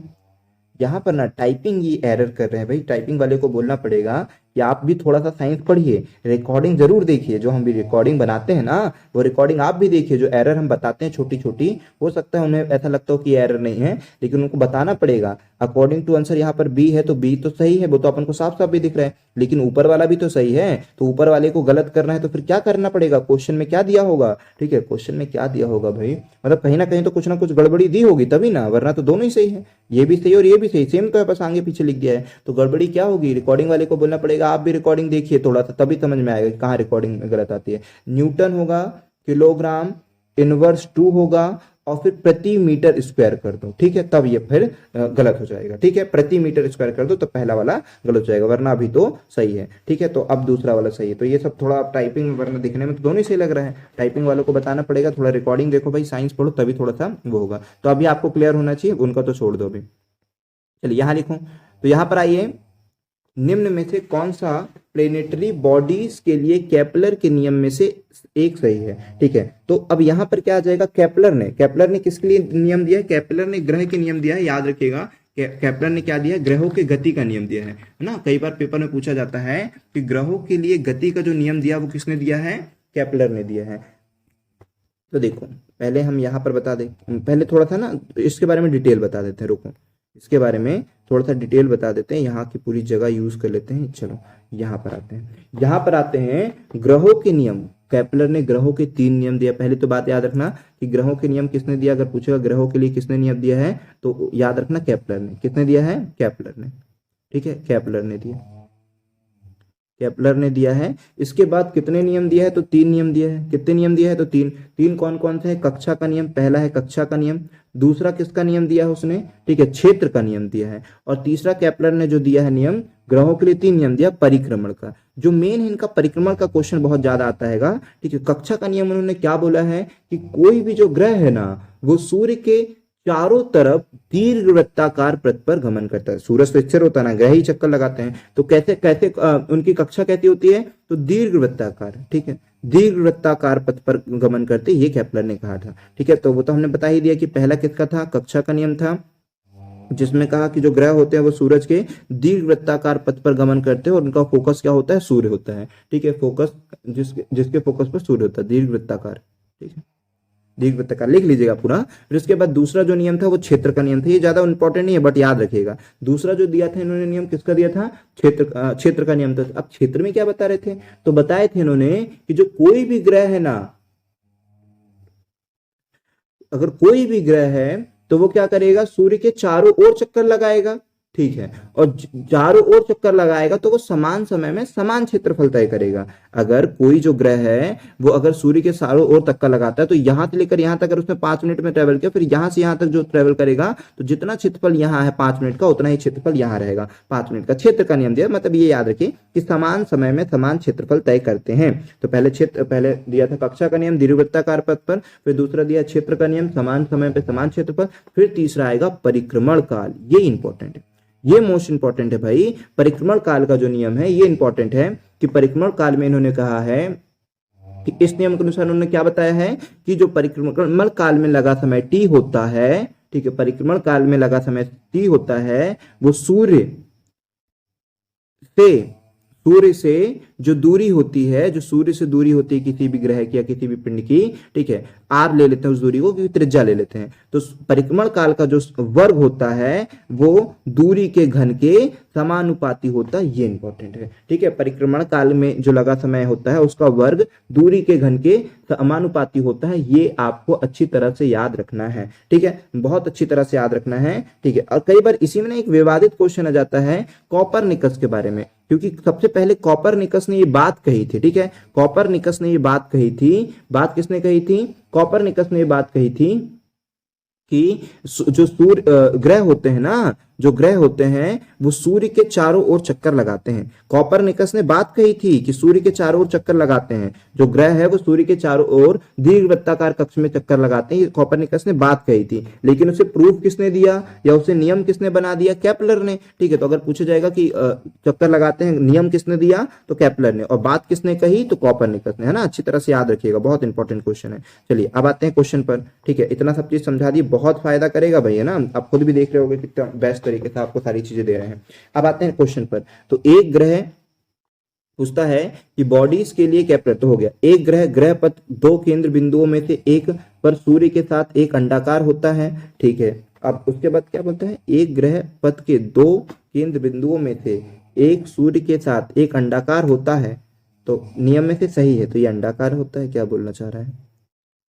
यहाँ पर ना टाइपिंग ये एरर कर रहे हैं भाई, टाइपिंग वाले को बोलना पड़ेगा कि आप भी थोड़ा सा साइंस पढ़िए, रिकॉर्डिंग जरूर देखिए, जो हम भी रिकॉर्डिंग बनाते हैं ना वो रिकॉर्डिंग आप भी देखिए, जो एरर हम बताते हैं छोटी छोटी, हो सकता है उन्हें ऐसा लगता हो कि एरर नहीं है, लेकिन उनको बताना पड़ेगा अकॉर्डिंग टू आंसर। यहाँ पर बी है तो बी तो सही है, वो तो अपन को साफ साफ भी दिख रहा है, लेकिन ऊपर वाला भी तो सही है, तो ऊपर वाले को गलत करना है तो फिर क्या करना पड़ेगा, क्वेश्चन में क्या दिया होगा, ठीक है, क्वेश्चन में क्या दिया होगा भाई, मतलब कहीं ना कहीं तो कुछ ना कुछ गड़बड़ी दी होगी तभी ना, वरना तो दोनों ही सही है, ये भी सही और ये भी सही, सेम तो है, बस आगे पीछे लिख दिया है, तो गड़बड़ी क्या होगी, रिकॉर्डिंग वाले को बोलना पड़ेगा आप भी रिकॉर्डिंग देखिए थोड़ा सा, तभी समझ में आएगा कि कहाँ रिकॉर्डिंग में गलत आती है। न्यूटन होगा, किलोग्राम इनवर्स टू होगा, और फिर प्रति मीटर स्क्वायर कर दो, ठीक है, तब ये फिर गलत हो जाएगा, ठीक है, प्रति मीटर स्क्वायर कर दो तो पहला वाला गलत हो जाएगा, वरना अभी तो सही है, ठीक है, तो अब दूसरा वाला सही है। तो ये सब थोड़ा टाइपिंग में, वरना दिखने में तो दोनों ही सही लग रहा है, टाइपिंग वालों को बताना पड़ेगा थोड़ा रिकॉर्डिंग देखो भाई, साइंस पढ़ो तभी थोड़ा सा वो होगा। तो अभी आपको क्लियर होना चाहिए, उनका तो छोड़ दो अभी। चलिए यहाँ लिखूं, तो यहाँ पर आइए, निम्न में से कौन सा प्लेनेटरी बॉडीज के लिए केपलर के नियम में से एक सही है, ठीक है, तो अब यहां पर क्या आ जाएगा, केपलर ने किसके लिए नियम दिया है, केपलर ने ग्रह के नियम दिया है, याद रखिएगा, केपलर ने क्या दिया है, ग्रहों के गति का नियम दिया है ना, कई बार पेपर में पूछा जाता है कि ग्रहों के लिए गति का जो नियम दिया वो किसने दिया है, केपलर ने दिया है। तो देखो पहले हम यहाँ पर बता दें, पहले थोड़ा सा ना इसके बारे में डिटेल बता देते हैं, रुको इसके बारे में थोड़ा सा डिटेल बता देते हैं, यहाँ की पूरी जगह यूज कर लेते हैं। चलो यहाँ पर आते हैं, यहाँ पर आते हैं ग्रहों के नियम, केपलर ने ग्रहों के 3 नियम दिया। पहले तो बात याद रखना कि ग्रहों के नियम किसने दिया, अगर पूछेगा ग्रहों के लिए किसने नियम दिया है तो याद रखना केपलर ने, किसने दिया है, केपलर ने, ठीक है, केपलर ने दिया, केपलर ने दिया है। इसके बाद कितने नियम दिया है, तो 3 नियम दिया है, कितने नियम दिया है, तो 3, 3 कौन कौन से है, कक्षा का नियम, पहला है कक्षा का नियम, दूसरा किसका नियम दिया है उसने, ठीक है, क्षेत्र का नियम दिया है, और तीसरा केपलर ने जो दिया है नियम ग्रहों के लिए 3 नियम दिया परिक्रमण का, जो मेन है इनका परिक्रमण का क्वेश्चन बहुत ज्यादा आता है, ठीक है। कक्षा का नियम उन्होंने क्या बोला है कि कोई भी जो ग्रह है ना वो सूर्य के चारों तरफ दीर्घ वृत्ताकार पथ पर गमन करता है, सूरज तो स्थिर होता है ना, ग्रह ही चक्कर लगाते हैं, तो कैसे कैसे उनकी कक्षा कैसी होती है, तो दीर्घ वृत्ताकार, ठीक है, दीर्घ वृत्ताकार पथ पर गमन करते, ये केपलर ने कहा था, ठीक है। तो वो तो हमने बता ही दिया कि पहला किसका था, कक्षा का नियम था, जिसमें कहा कि जो ग्रह होते हैं वो सूरज के दीर्घ वृत्ताकार पथ पर गमन करते हैं और उनका फोकस क्या होता है, सूर्य होता है, ठीक है, फोकस जिसके फोकस पर सूर्य होता है, दीर्घ वृत्ताकार, ठीक है, दीर्घ वृत्ताकार लिख लीजिएगा पूरा। फिर उसके बाद दूसरा जो नियम था वो क्षेत्र का नियम था, ये ज्यादा इंपॉर्टेंट नहीं है बट याद रखिएगा, दूसरा जो दिया था इन्होंने नियम किसका दिया था, क्षेत्र का नियम था। अब क्षेत्र में क्या बता रहे थे, तो बताए थे इन्होंने कि जो कोई भी ग्रह है ना, अगर कोई भी ग्रह है तो वो क्या करेगा, सूर्य के चारों ओर चक्कर लगाएगा, ठीक है, और चारों ओर चक्कर लगाएगा तो वो समान समय में समान क्षेत्रफल तय करेगा। अगर कोई जो ग्रह है वो अगर सूर्य के चारों ओर चक्कर लगाता है तो यहां से लेकर यहां तक अगर उसने 5 मिनट में ट्रेवल किया, फिर यहां से यहां तक जो ट्रेवल करेगा तो जितना क्षेत्रफल यहाँ है 5 मिनट का उतना ही क्षेत्रफल यहाँ रहेगा, 5 मिनट का क्षेत्र का नियम दिया, मतलब ये याद रखिए कि समान समय में समान क्षेत्रफल तय करते हैं। तो पहले दिया था कक्षा का नियम दीर्घवृत्ताकार पथ पर, फिर दूसरा दिया क्षेत्र का नियम समान समय पर समान क्षेत्रफल, फिर तीसरा आएगा परिक्रमण काल, ये इंपॉर्टेंट है, ये मोस्ट इंपॉर्टेंट है भाई, परिक्रमण काल का जो नियम है ये इंपॉर्टेंट है कि परिक्रमण काल में इन्होंने कहा है कि इस नियम के अनुसार उन्होंने क्या बताया है कि जो परिक्रमण काल में लगा समय टी होता है, ठीक है, परिक्रमण काल में लगा समय टी होता है वो सूर्य से जो दूरी होती है, जो सूर्य से दूरी होती है किसी भी ग्रह की या किसी भी पिंड की, ठीक है, आर ले लेते हैं उस दूरी को, क्योंकि त्रिज्या ले लेते हैं, तो परिक्रमण काल का जो वर्ग होता है वो दूरी के घन के समानुपाती होता है, ये इंपॉर्टेंट है, ठीक है, परिक्रमण काल में जो लगा समय होता है उसका वर्ग दूरी के घन के समानुपाती होता है, ये आपको अच्छी तरह से याद रखना है, ठीक है, बहुत अच्छी तरह से याद रखना है, ठीक है। और कई बार इसी में ना एक विवादित क्वेश्चन आ जाता है कॉपरनिकस के बारे में, क्योंकि सबसे पहले कॉपरनिकस ने ये बात कही थी, ठीक है, कॉपरनिकस ने ये बात कही थी, बात किसने कही थी, कॉपरनिकस ने ये बात कही थी कि जो सूर्य ग्रह होते हैं ना जो ग्रह होते हैं वो सूर्य के चारों ओर चक्कर लगाते हैं। कॉपरनिकस ने बात कही थी कि सूर्य के चारों ओर चक्कर लगाते हैं, जो ग्रह है वो सूर्य के चारों ओर दीर्घवृत्ताकार कक्ष में चक्कर लगाते हैं, ये कॉपरनिकस ने बात कही थी। लेकिन उसे प्रूफ किसने दिया या उसे नियम किसने बना दिया? केपलर ने। ठीक है, तो अगर पूछा जाएगा कि चक्कर लगाते हैं नियम किसने दिया, तो केपलर ने, और बात किसने कही, तो कॉपरनिकस ने, है ना। अच्छी तरह से याद रखिएगा, बहुत इंपॉर्टेंट क्वेश्चन है। चलिए अब आते हैं क्वेश्चन पर। ठीक है, इतना सब चीज समझा दी, बहुत फायदा करेगा भाई, है ना। आप खुद भी देख रहे होगे कितना बेस्ट तरीके से आपको सारी चीजें दे रहे हैं। अब आते हैं क्वेश्चन पर। तो एक ग्रह पूछता है कि बॉडीज के लिए केपलर तो हो गया। एक ग्रह ग्रहपथ दो केंद्र बिंदुओं में से एक पर सूर्य के साथ एक अंडाकार होता है। ठीक है, अब उसके बाद क्या बोलता है? एक ग्रह पथ के दो केंद्र बिंदुओं में से एक सूर्य के साथ एक अंडाकार होता है, तो नियम में से सही है, तो ये अंडाकार होता है, क्या बोलना चाह रहा है?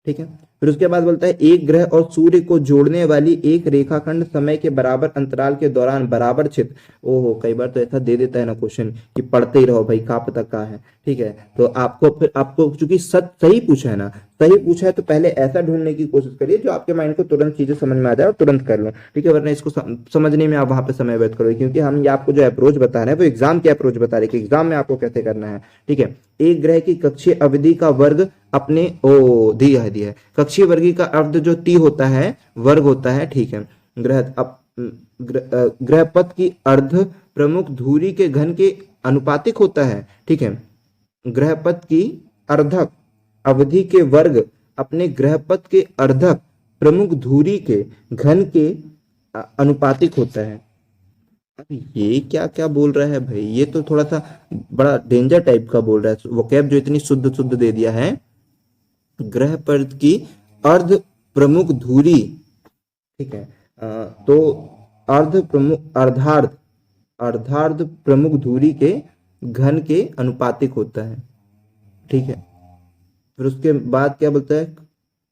ठीक है, फिर उसके बाद बोलता है एक ग्रह और सूर्य को जोड़ने वाली एक रेखाखंड समय के बराबर अंतराल के दौरान बराबर क्षेत्र। ओहो, कई बार तो ऐसा दे देता है ना क्वेश्चन कि पढ़ते ही रहो भाई, कहाँ पता कहाँ है। ठीक है, तो आपको चूंकि सही पूछा है ना, सही पूछा है, तो पहले ऐसा ढूंढने की कोशिश करिए जो आपके माइंड को तुरंत चीजें समझ में आ जाए और तुरंत कर लो। ठीक है, वरना इसको समझने में आप वहां पे समय व्यर्थ करोगे, क्योंकि हम ये आपको जो अप्रोच बता रहे हैं वो एग्जाम की अप्रोच बता रहे हैं कि एग्जाम में आपको कैसे करना है। ठीक है, एक ग्रह की कक्षीय अवधि का वर्ग अपने दिया है कक्षीय वर्गी का अर्ध जो टी होता है वर्ग होता है। ठीक है, ग्रहपथ की अर्ध प्रमुख धुरी के घन के अनुपातिक होता है। ठीक है, ग्रहपथ की अर्धक अवधि के वर्ग अपने ग्रहपथ के अर्धक प्रमुख धुरी के घन के अनुपातिक होता है। ये क्या क्या बोल रहा है भाई, ये तो थोड़ा सा बड़ा डेंजर टाइप का बोल रहा है। वोकैब जो इतनी शुद्ध शुद्ध दे दिया है, ग्रहपथ की अर्ध प्रमुख धुरी। ठीक है, तो अर्ध प्रमुख अर्धार्ध प्रमुख धुरी के घन के अनुपातिक होता है। ठीक है, फिर उसके बाद क्या बोलता है?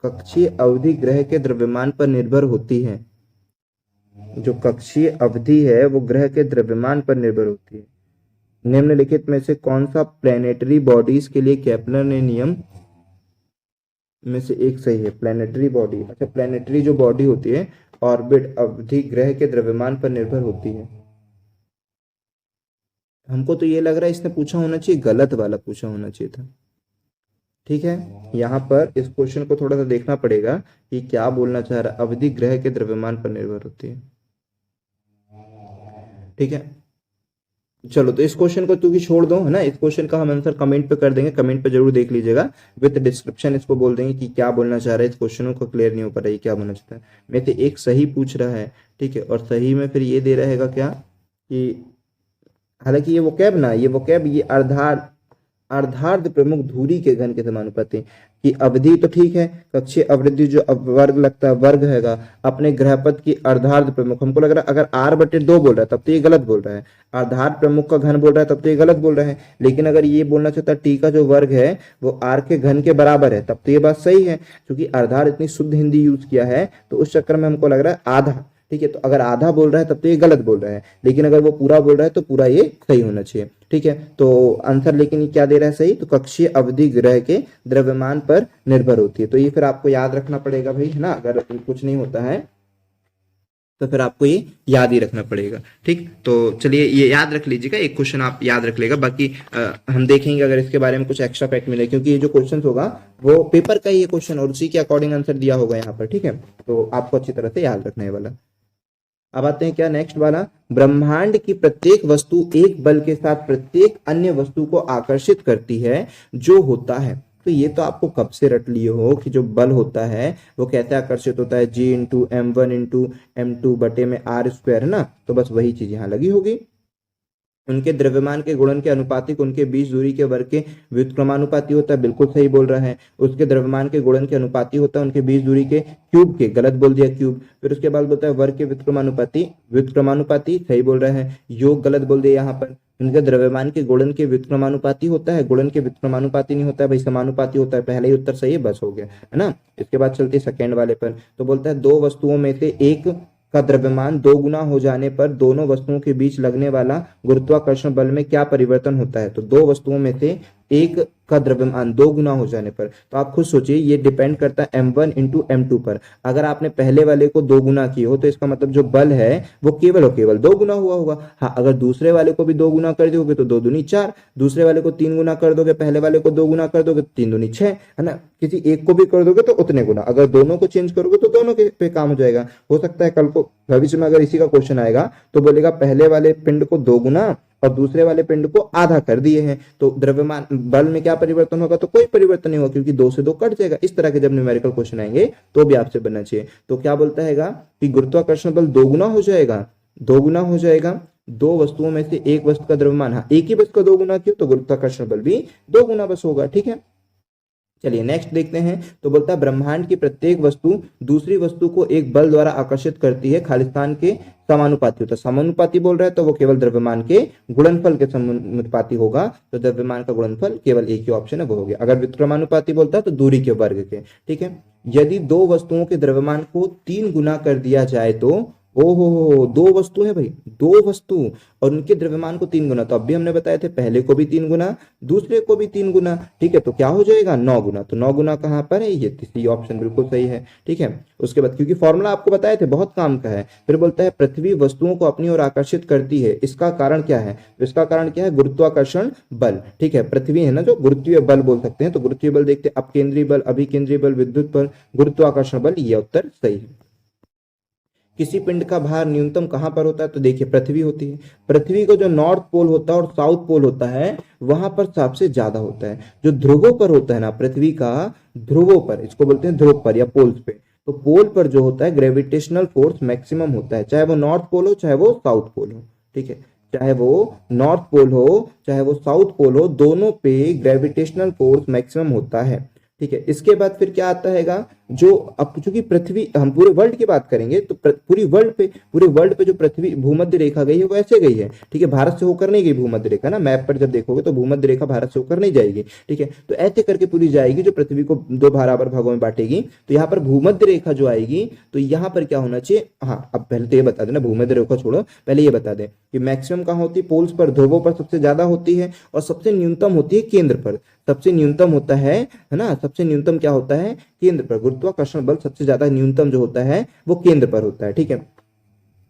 कक्षीय अवधि ग्रह के द्रव्यमान पर निर्भर होती है। जो कक्षीय अवधि है वो ग्रह के द्रव्यमान पर निर्भर होती है। निम्नलिखित में से कौन सा प्लैनेटरी बॉडीज के लिए केपलर ने नियम में से एक सही है? प्लैनेटरी बॉडी, अच्छा, प्लैनेटरी जो बॉडी होती है ऑर्बिट अवधि ग्रह के द्रव्यमान पर निर्भर होती है। हमको तो ये लग रहा है इसने पूछा होना चाहिए, गलत वाला पूछा होना चाहिए था। ठीक है, यहाँ पर इस क्वेश्चन को थोड़ा सा देखना पड़ेगा कि क्या बोलना चाह रहा है। अवधि ग्रह के द्रव्यमान पर निर्भर होती है। ठीक है, चलो तो इस क्वेश्चन को क्योंकि छोड़ दो, है ना। इस क्वेश्चन का हम आंसर कमेंट पे कर देंगे, कमेंट पे जरूर देख लीजिएगा, विद डिस्क्रिप्शन इसको बोल देंगे कि क्या बोलना चाह रहा है। इस क्वेश्चन को क्लियर नहीं हो पा रहा है क्या बोलना चाहता है। मैं तो एक सही पूछ रहा है, ठीक है, और सही में फिर ये दे रहेगा क्या कि हालांकि ये वोकैब ये अर्धार्ध प्रमुख धुरी के घन के समानुपाती की अवधि तो ठीक है, कक्षीय अवधि जो वर्ग लगता है वर्ग हैगा अपने ग्रहपथ की अर्धार्ध प्रमुख। हमको लग रहा है अगर r/2 बोल रहा है तब तो ये गलत बोल रहा है, अर्धार्ध प्रमुख का घन बोल रहा है तब तो ये गलत बोल रहा है। लेकिन अगर ये बोलना चाहता है t का जो वर्ग है वो r के घन के बराबर है तब तो ये बात सही है, क्योंकि अर्धार्ध इतनी शुद्ध हिंदी यूज किया है तो उस चक्कर में हमको लग रहा है आधा। ठीक है, तो अगर आधा बोल रहा है तब तो ये गलत बोल रहा है, लेकिन अगर वो पूरा बोल रहा है तो पूरा ये सही होना चाहिए। ठीक है, तो आंसर लेकिन ये क्या दे रहा है सही, तो कक्षीय अवधि ग्रह के द्रव्यमान पर निर्भर होती है। तो ये फिर आपको याद रखना पड़ेगा भाई, है ना। अगर कुछ नहीं होता है तो फिर आपको ये याद ही रखना पड़ेगा। ठीक, तो चलिए ये याद रख लीजिएगा, एक क्वेश्चन आप याद रख लेगा, बाकी हम देखेंगे अगर इसके बारे में कुछ एक्स्ट्रा फैक्ट मिले, क्योंकि ये जो क्वेश्चन होगा वो पेपर का ही ये क्वेश्चन और उसी के अकॉर्डिंग आंसर दिया होगा यहाँ पर। ठीक है, तो आपको अच्छी तरह से याद रखना है वाला। अब आते हैं क्या नेक्स्ट वाला, ब्रह्मांड की प्रत्येक वस्तु एक बल के साथ प्रत्येक अन्य वस्तु को आकर्षित करती है जो होता है। तो ये तो आपको कब से रट लिए हो कि जो बल होता है वो कैसे आकर्षित होता है, G × M1 × M2 है ना। तो बस वही चीज यहाँ लगी होगी। उनके द्रव्यमान के गुणन के अनुपातिक उनके बीच दूरी के वर्ग के व्युत्क्रमानुपाती होता है, बिल्कुल सही बोल रहा है। उसके द्रव्यमान के गुणन के अनुपाती होता है उनके बीच दूरी के क्यूब के, गलत बोल दिया क्यूब। फिर उसके बाद बोलता है वर्ग के व्युत्क्रमानुपाती सही बोल रहा है। योग गलत बोल दिया यहाँ पर। उनके द्रव्यमान के गुणन के व्युत्क्रमानुपाती होता है, गुणन के व्युत्क्रमानुपाती नहीं होता है भाई, समानुपाती होता है। पहला ही उत्तर सही है, बस हो गया, है ना। इसके बाद चलते सेकेंड वाले पर, तो बोलता है दो वस्तुओं में से एक का द्रव्यमान 2 गुना हो जाने पर दोनों वस्तुओं के बीच लगने वाला गुरुत्वाकर्षण बल में क्या परिवर्तन होता है। तो दो वस्तुओं में से एक का द्रव्यमान 2 गुना हो जाने पर, तो आप खुद सोचिए ये डिपेंड करता है m1 इंटू m2 पर। अगर आपने पहले वाले को 2 गुना किए हो तो इसका मतलब जो बल है वो केवल और केवल 2 गुना हुआ होगा। हाँ, अगर दूसरे वाले को भी 2 गुना कर दोगे तो 2 दूनी 4, दूसरे वाले को 3 गुना कर दोगे, पहले वाले को 2 गुना कर दोगे तो 3 दूनी 6, है ना। किसी एक को भी कर दोगे तो उतने गुना, अगर दोनों को चेंज करोगे तो दोनों के पे काम हो जाएगा। हो सकता है कल को भविष्य में अगर इसी का क्वेश्चन आएगा तो बोलेगा पहले वाले पिंड को 2 गुना और दूसरे वाले पिंड को आधा कर दिए हैं, तो द्रव्यमान बल में क्या परिवर्तन होगा, तो कोई परिवर्तन नहीं होगा क्योंकि 2 से 2 कट जाएगा। इस तरह के जब न्यूमेरिकल क्वेश्चन आएंगे तो भी आपसे बनना चाहिए। तो क्या बोलता है कि गुरुत्वाकर्षण बल 2 गुना हो जाएगा, 2 गुना हो जाएगा। दो वस्तुओं में से एक वस्तु का द्रव्यमान, हाँ एक ही वस्तु का 2 गुना क्यों, तो गुरुत्वाकर्षण बल भी 2 गुना बस होगा। ठीक है, चलिए नेक्स्ट देखते हैं। तो बोलता है ब्रह्मांड की प्रत्येक वस्तु दूसरी वस्तु को एक बल द्वारा आकर्षित करती है, खालिस्तान के समानुपाती होता है। समानुपाती बोल रहा है तो वो केवल द्रव्यमान के गुणनफल के समानुपाती होगा, तो द्रव्यमान का गुणनफल केवल एक ही ऑप्शन है वो हो गया। अगर विक्रमानुपाती बोलता है तो दूरी के वर्ग के। ठीक है, यदि दो वस्तुओं के द्रव्यमान को 3 गुना कर दिया जाए तो, ओहो, 2 वस्तु है भाई, 2 वस्तु और उनके द्रव्यमान को 3 गुना, तो अब भी हमने बताया थे पहले को भी 3 गुना, दूसरे को भी 3 गुना। ठीक है, तो क्या हो जाएगा 9 गुना, तो 9 गुना कहां पर है, ये तीसरी ऑप्शन बिल्कुल सही है। ठीक है, उसके बाद क्योंकि फॉर्मूला आपको बताए थे बहुत काम का है, फिर बोलता है पृथ्वी वस्तुओं को अपनी ओर आकर्षित करती है, इसका कारण क्या है, तो इसका कारण क्या है, गुरुत्वाकर्षण बल। ठीक है, पृथ्वी है ना जो गुरुत्वीय बल बोल सकते हैं, तो गुरुत्वीय बल देखते हैं, अपकेंद्रीय बल, अभिकेंद्रीय बल, विद्युत बल, गुरुत्वाकर्षण बल, ये उत्तर सही है। किसी पिंड का भार न्यूनतम कहां पर होता है, तो देखिए पृथ्वी होती है। पृथ्वी का जो नॉर्थ पोल होता है और साउथ पोल होता है वहां पर सबसे ज्यादा होता है। जो ध्रुवों पर होता है ना, पृथ्वी का ध्रुवों पर, इसको बोलते हैं ध्रुव पर या पोल्स पे, तो पोल पर जो होता है ग्रेविटेशनल फोर्स मैक्सिमम होता है, चाहे वो नॉर्थ पोल हो चाहे वो साउथ पोल हो। ठीक है, चाहे वो नॉर्थ पोल हो चाहे वो साउथ पोल हो, दोनों पे ग्रेविटेशनल फोर्स मैक्सिमम होता है। ठीक है, इसके बाद फिर क्या आता है, जो अब चूंकि पृथ्वी, हम पूरे वर्ल्ड की बात करेंगे तो पूरे वर्ल्ड पे जो पृथ्वी भूमध्य रेखा गई है वो ऐसे गई है। ठीक है, भारत से होकर नहीं गई भूमध्य रेखा ना, मैप पर जब देखोगे तो भूमध्य रेखा भारत से होकर नहीं जाएगी। ठीक है, तो ऐसे करके पूरी जाएगी जो पृथ्वी को 2 बराबर भागों में बांटेगी। तो यहाँ पर भूमध्य रेखा जो आएगी तो यहाँ पर क्या होना चाहिए, हाँ अब पहले तो ये बता देना, भूमध्य रेखा छोड़ो, पहले ये बता दें कि मैक्सिमम कहाँ होती है, पोल्स पर, ध्रुवों पर सबसे ज्यादा होती है और सबसे न्यूनतम होती है केंद्र पर। सबसे न्यूनतम होता है ना, सबसे न्यूनतम क्या होता है, केंद्र पर। गुरुत्वाकर्षण बल सबसे ज्यादा न्यूनतम जो होता है वो केंद्र पर होता है। ठीक है,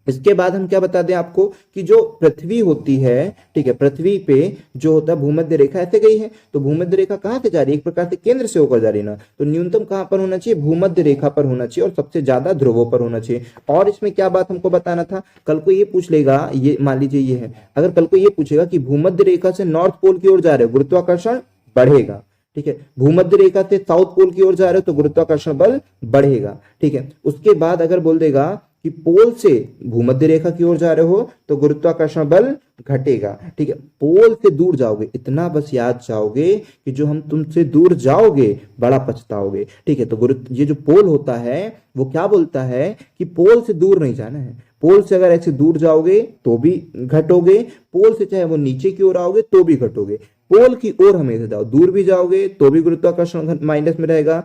इसके बाद हम क्या बता दें आपको कि जो पृथ्वी होती है, ठीक है, पृथ्वी पे जो होता है भूमध्य रेखा ऐसे गई है, तो भूमध्य रेखा कहां से जा रही है, एक प्रकार से केंद्र से होकर जा रही है ना, तो न्यूनतम कहां पर होना चाहिए, भूमध्य रेखा पर होना चाहिए और सबसे ज्यादा ध्रुवों पर होना चाहिए। और इसमें क्या बात हमको बताना था, कल को ये पूछ लेगा, ये मान लीजिए ये है, अगर कल को ये पूछेगा कि भूमध्य रेखा से नॉर्थ पोल की ओर जा रहे हो गुरुत्वाकर्षण बढ़ेगा। ठीक है, भूमध्य रेखा से साउथ पोल की ओर जा रहे हो तो गुरुत्वाकर्षण बल बढ़ेगा। ठीक है, उसके बाद अगर बोल देगा कि पोल से भूमध्य रेखा की ओर जा रहे हो तो गुरुत्वाकर्षण बल घटेगा। ठीक है, पोल से दूर जाओगे, इतना बस याद जाओगे कि जो हम तुमसे दूर जाओगे बड़ा पछताओगे। ठीक है, तो ये जो पोल होता है वो क्या बोलता है कि पोल से दूर नहीं जाना है। पोल से अगर ऐसे दूर जाओगे तो भी घटोगे, पोल से चाहे वो नीचे की ओर आओगे तो भी घटोगे। पोल की ओर हमेशा जाओ, दूर भी जाओगे तो भी गुरुत्वाकर्षण माइनस में रहेगा,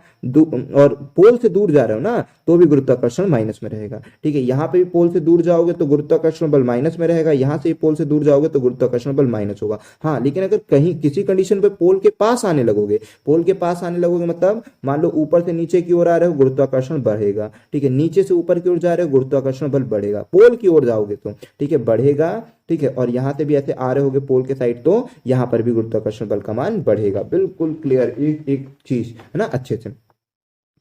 और पोल से दूर जा रहे हो ना तो भी गुरुत्वाकर्षण माइनस में रहेगा। ठीक है, यहाँ पे भी पोल से दूर जाओगे तो गुरुत्वाकर्षण बल माइनस में रहेगा, यहाँ से पोल से दूर जाओगे तो गुरुत्वाकर्षण बल माइनस होगा। हाँ, लेकिन अगर कहीं किसी कंडीशन पे पोल के पास आने लगोगे, मतलब मान लो ऊपर से नीचे की ओर आ रहे हो गुरुत्वाकर्षण बढ़ेगा। ठीक है, नीचे से ऊपर की ओर जा रहे हो गुरुत्वाकर्षण बल बढ़ेगा, पोल की ओर जाओगे तो ठीक है बढ़ेगा। ठीक है, और यहां से भी ऐसे आ रहे होगे पोल के साइड तो यहां पर भी गुरुत्वाकर्षण बल का मान बढ़ेगा। बिल्कुल क्लियर, एक एक चीज है ना अच्छे से।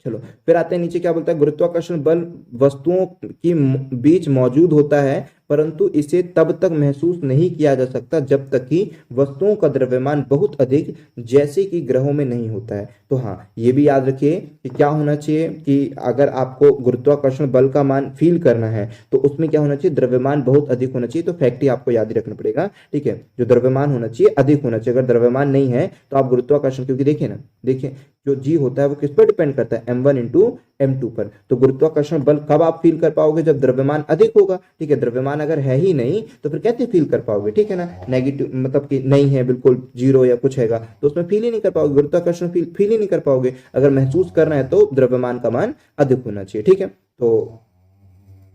चलो फिर आते हैं नीचे, क्या बोलता है, गुरुत्वाकर्षण बल वस्तुओं की बीच मौजूद होता है परंतु इसे तब तक महसूस नहीं किया जा सकता जब तक कि वस्तुओं का द्रव्यमान बहुत अधिक जैसे कि ग्रहों में नहीं होता है। तो हाँ, ये भी याद रखिए कि क्या होना चाहिए कि अगर आपको गुरुत्वाकर्षण बल का मान फील करना है तो उसमें क्या होना चाहिए, द्रव्यमान बहुत अधिक होना चाहिए। तो फैक्ट ही आपको याद ही रखना पड़ेगा। ठीक है, जो द्रव्यमान होना चाहिए अधिक होना चाहिए, अगर द्रव्यमान नहीं है तो आप गुरुत्वाकर्षण, क्योंकि देखिए ना, देखिए जो जी होता है वो किस पर डिपेंड करता है, m1 इंटू m2 पर। तो गुरुत्वाकर्षण बल कब आप फील कर पाओगे, जब द्रव्यमान अधिक होगा। ठीक है, द्रव्यमान अगर है ही नहीं तो फिर कैसे फील कर पाओगे। ठीक है ना, नेगेटिव मतलब कि नहीं है, बिल्कुल जीरो या कुछ हैगा तो उसमें फील ही नहीं कर पाओगे, गुरुत्वाकर्षण फील ही नहीं कर पाओगे। अगर महसूस करना है तो द्रव्यमान का मान अधिक होना चाहिए। ठीक है, तो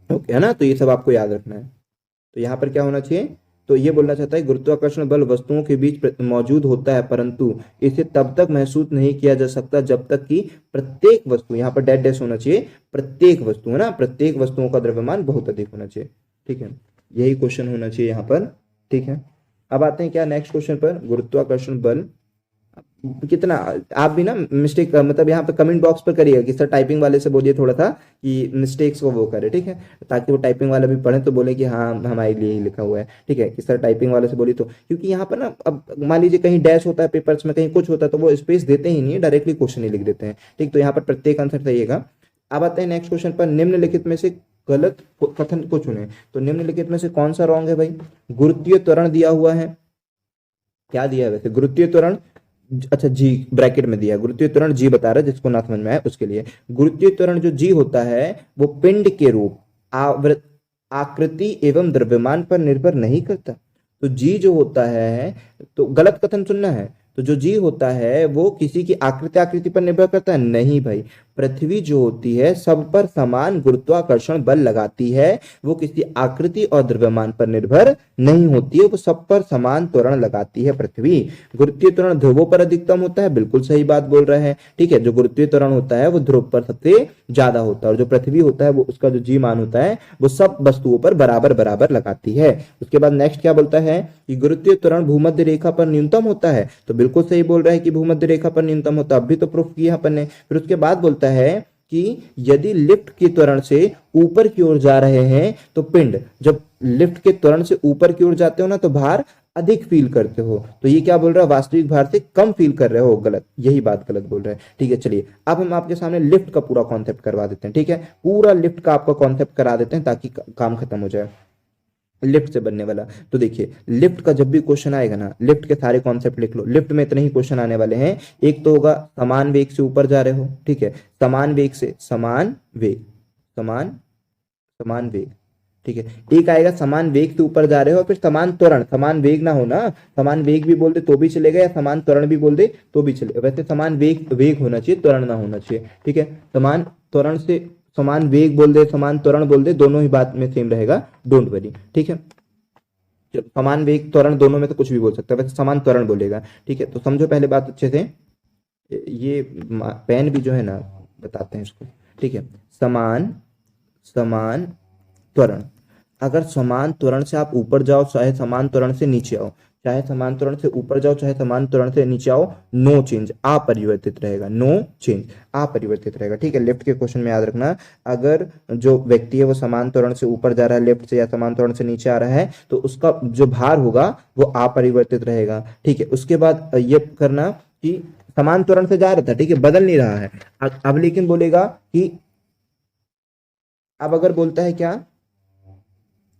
ओके है ना, तो ये सब आपको याद रखना है। तो यहाँ पर क्या होना चाहिए, तो ये बोलना चाहता है गुरुत्वाकर्षण बल वस्तुओं के बीच मौजूद होता है, परंतु इसे तब तक महसूस नहीं किया जा सकता जब तक कि प्रत्येक वस्तु, यहाँ पर डैश डैश होना चाहिए, प्रत्येक वस्तु है ना, प्रत्येक वस्तुओं का द्रव्यमान बहुत अधिक होना चाहिए। ठीक है, यही क्वेश्चन होना चाहिए यहाँ पर। ठीक है, अब आते हैं क्या नेक्स्ट क्वेश्चन पर। गुरुत्वाकर्षण बल कितना, आप भी ना मिस्टेक मतलब यहाँ पे कमेंट बॉक्स पर करिएगा कि सर टाइपिंग वाले से बोलिए थोड़ा सा कि मिस्टेक्स को वो करे, ठीक है, ताकि वो टाइपिंग वाला भी पढ़े तो बोले कि हाँ हमारे लिए ही लिखा हुआ है। ठीक है, कि सर टाइपिंग वाले से बोलिए तो, क्योंकि यहाँ पर ना अब मान लीजिए कहीं डैश होता है पेपर्स में, कहीं कुछ होता है तो वो स्पेस देते ही नहीं है, डायरेक्टली क्वेश्चन ही लिख देते हैं। ठीक, तो यहाँ पर प्रत्येक आंसर सहीएगा। अब आते हैं नेक्स्ट क्वेश्चन पर। निम्नलिखित में से गलत कथन को चुने। तो निम्नलिखित में से कौन सा रॉन्ग है भाई। गुरुत्वीय त्वरण दिया हुआ है, क्या दिया है वैसे, गुरुत्वीय त्वरण, अच्छा जी ब्रैकेट में दिया, गुरुत्वीय त्वरण जी बता रहा है, जिसको ना समझ में आए उसके लिए। गुरुत्वीय त्वरण जो जी होता है वो पिंड के रूप, आवृत, आकृति एवं द्रव्यमान पर निर्भर नहीं करता। तो जी जो होता है, तो गलत कथन सुनना है, तो जो जी होता है वो किसी की आकृति पर निर्भर करता है, नहीं भाई। पृथ्वी जो होती है सब पर समान गुरुत्वाकर्षण बल लगाती है, वो किसी आकृति और द्रव्यमान पर निर्भर नहीं होती है, वो सब पर समान त्वरण लगाती है पृथ्वी। गुरुत्वीय त्वरण ध्रुवों पर अधिकतम होता है, बिल्कुल सही बात बोल रहे हैं। ठीक है, जो गुरुत्वीय त्वरण होता है वो ध्रुव पर सबसे ज्यादा होता है, और जो पृथ्वी होता है वो उसका जो जी मान होता है वो सब वस्तुओं पर बराबर बराबर लगाती है। उसके बाद नेक्स्ट क्या बोलता है कि गुरुत्वीय त्वरण भूमध्य रेखा पर न्यूनतम होता है, तो बिल्कुल सही बोल रहा है कि भूमध्य रेखा पर न्यूनतम होता है, अब भी तो प्रूफ किया अपन ने। फिर उसके बाद बोलता है कि यदि लिफ्ट के त्वरण से ऊपर की ओर जा रहे हैं तो पिंड, जब लिफ्ट के त्वरण से ऊपर की ओर जाते हो ना तो भार अधिक फील करते हो, तो ये क्या बोल रहा है, वास्तविक भार से कम फील कर रहे हो, गलत, यही बात गलत बोल रहे हैं। ठीक है, चलिए अब हम आपके सामने लिफ्ट का पूरा कॉन्सेप्ट करवा देते हैं। ठीक है, पूरा लिफ्ट का आपका कॉन्सेप्ट करा देते हैं ताकि काम खत्म हो जाए, लिफ्ट से बनने वाला। तो देखिए लिफ्ट का जब भी क्वेश्चन आएगा ना, लिफ्ट के सारे कॉन्सेप्ट लिख लो। लिफ्ट में इतने ही क्वेश्चन आने वाले हैं। एक तो होगा समान वेग से ऊपर जा रहे हो, ठीक है, समान वेग से, समान वेग, समान वेग, ठीक है। एक आएगा समान वेग से ऊपर जा रहे हो, और फिर समान त्वरण, समान वेग ना हो ना, समान वेग भी बोल दे तो भी चलेगा, या समान त्वरण भी बोल दे तो भी चलेगा। वैसे समान वेग होना चाहिए, त्वरण ना होना चाहिए। ठीक है, समान त्वरण से, समान वेग बोल दे, समान त्वरण बोल दे, दोनों ही बात में सेम रहेगा, डोंट वरी। ठीक है, समान वेग त्वरण दोनों में तो कुछ भी बोल सकता है, वैसे समान त्वरण बोलेगा। ठीक है, तो समझो पहले बात अच्छे से, ये पेन भी जो है ना बताते हैं इसको। ठीक है, समान त्वरण, अगर समान त्वरण से आप ऊपर जाओ चाहे समान त्वरण से नीचे आओ, चाहे समान त्वरण से ऊपर जाओ चाहे समान त्वरण से नीचे आओ, नो चेंज, अपरिवर्तित रहेगा, नो चेंज, अपरिवर्तित रहेगा। ठीक है, लिफ्ट के क्वेश्चन में याद रखना, अगर जो व्यक्ति है वो समान त्वरण से ऊपर जा रहा है लिफ्ट से, या समान त्वरण से नीचे आ रहा है, तो उसका जो भार होगा वो अपरिवर्तित रहेगा। ठीक है, उसके बाद ये करना कि समान त्वरण से जा रहा था, ठीक है, बदल नहीं रहा है। अब लेकिन बोलेगा कि, अब अगर बोलता है क्या